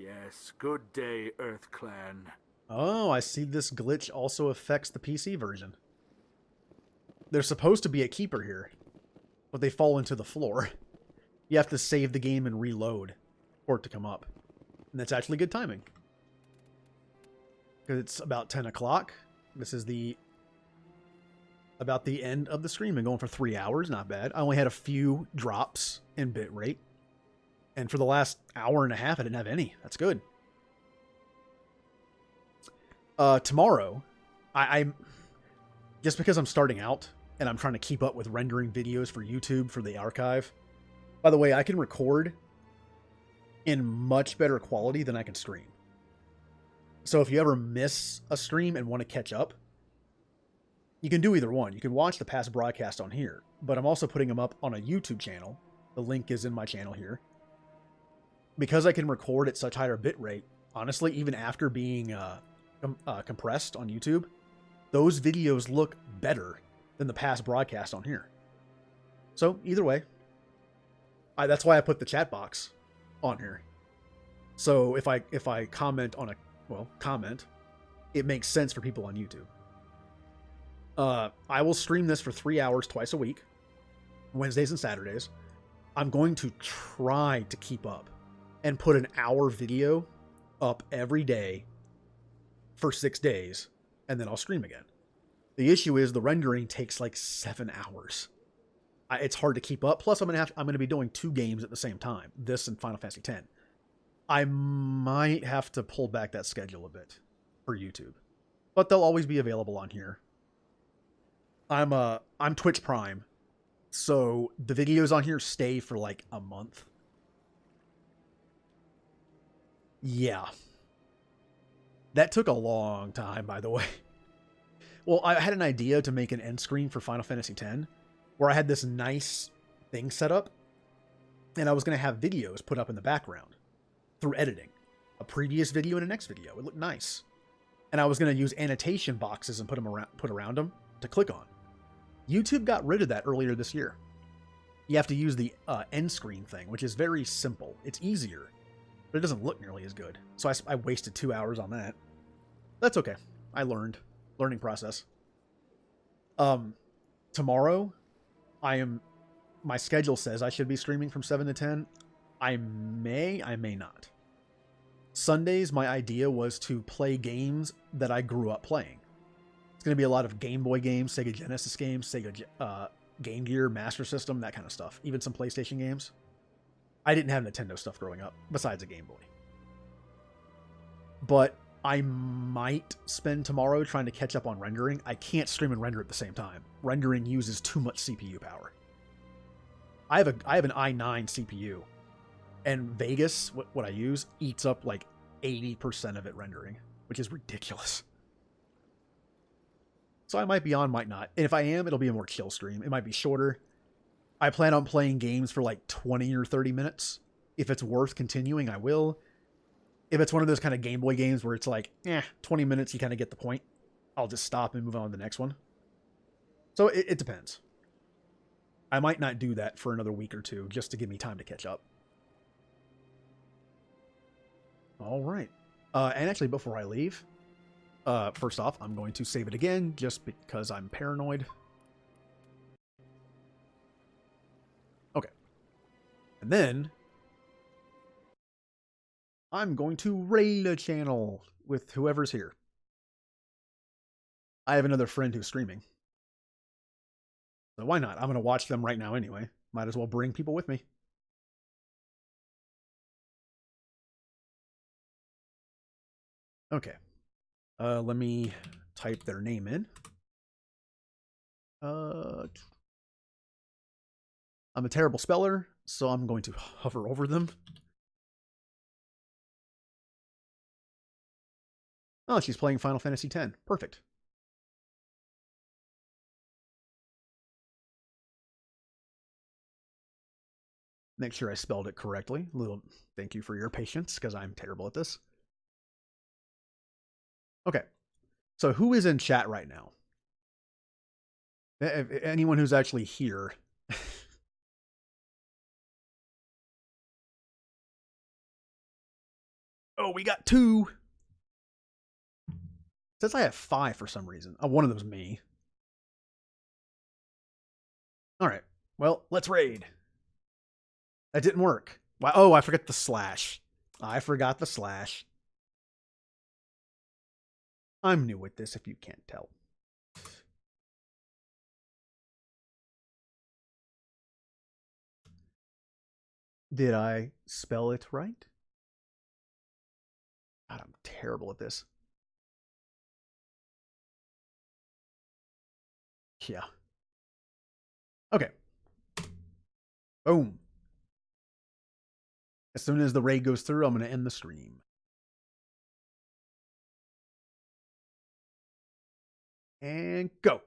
Speaker 9: Good day, EarthClan.
Speaker 1: Oh, I see this glitch also affects the PC version. There's supposed to be a keeper here, but they fall into the floor. You have to save the game and reload for it to come up. And that's actually good timing. Because it's about 10 o'clock. This is about the end of the stream. Been going for 3 hours, not bad. I only had a few drops in bitrate. And for the last hour and a half, I didn't have any. That's good. Tomorrow, I'm just because I'm starting out and I'm trying to keep up with rendering videos for YouTube for the archive. By the way, I can record in much better quality than I can stream. So if you ever miss a stream and want to catch up, you can do either one. You can watch the past broadcast on here, but I'm also putting them up on a YouTube channel. The link is in my channel here. Because I can record at such higher bit rate, honestly, even after being compressed on YouTube, those videos look better than the past broadcast on here. So either way, that's why I put the chat box on here. So if I comment on comment, it makes sense for people on YouTube. I will stream this for 3 hours twice a week, Wednesdays and Saturdays. I'm going to try to keep up and put an hour video up every day for 6 days, and then I'll stream again. The issue is the rendering takes like 7 hours. It's hard to keep up. Plus, I'm gonna be doing 2 games at the same time, this and Final Fantasy X. I might have to pull back that schedule a bit for YouTube, but they'll always be available on here. I'm Twitch Prime, so the videos on here stay for like a month. Yeah. That took a long time, by the way. Well, I had an idea to make an end screen for Final Fantasy X, where I had this nice thing set up, and I was going to have videos put up in the background through editing. A previous video and a next video. It looked nice. And I was going to use annotation boxes and put around them to click on. YouTube got rid of that earlier this year. You have to use the end screen thing, which is very simple. It's easier, but it doesn't look nearly as good. So I wasted 2 hours on that. That's okay. I learned. Learning process. Tomorrow, my schedule says I should be streaming from 7 to 10. I may not. Sundays, my idea was to play games that I grew up playing. It's going to be a lot of Game Boy games, Sega Genesis games, Sega Game Gear, Master System, that kind of stuff. Even some PlayStation games. I didn't have Nintendo stuff growing up, besides a Game Boy. But I might spend tomorrow trying to catch up on rendering. I can't stream and render at the same time. Rendering uses too much CPU power. I have an i9 CPU, and Vegas, what I use, eats up like 80% of it rendering, which is ridiculous. So I might be on, might not. And if I am, it'll be a more chill stream. It might be shorter. I plan on playing games for like 20 or 30 minutes. If it's worth continuing, I will. If it's one of those kind of Game Boy games where it's like, 20 minutes, you kind of get the point, I'll just stop and move on to the next one. So it depends. I might not do that for another week or two just to give me time to catch up. All right. And actually, before I leave, first off, I'm going to save it again just because I'm paranoid. Okay. And then I'm going to raid a channel with whoever's here. I have another friend who's streaming. So why not? I'm going to watch them right now anyway. Might as well bring people with me. Okay. Let me type their name in. I'm a terrible speller, so I'm going to hover over them. Oh, she's playing Final Fantasy X. Perfect. Make sure I spelled it correctly. Little thank you for your patience, because I'm terrible at this. Okay. So who is in chat right now? Anyone who's actually here. Oh, we got 2. Says I have 5 for some reason. Oh, one of them's me. All right. Well, let's raid. That didn't work. Why? Oh, I forgot the slash. I forgot the slash. I'm new with this, if you can't tell. Did I spell it right? God, I'm terrible at this. Yeah. Okay. Boom. As soon as the raid goes through, I'm going to end the stream. And go.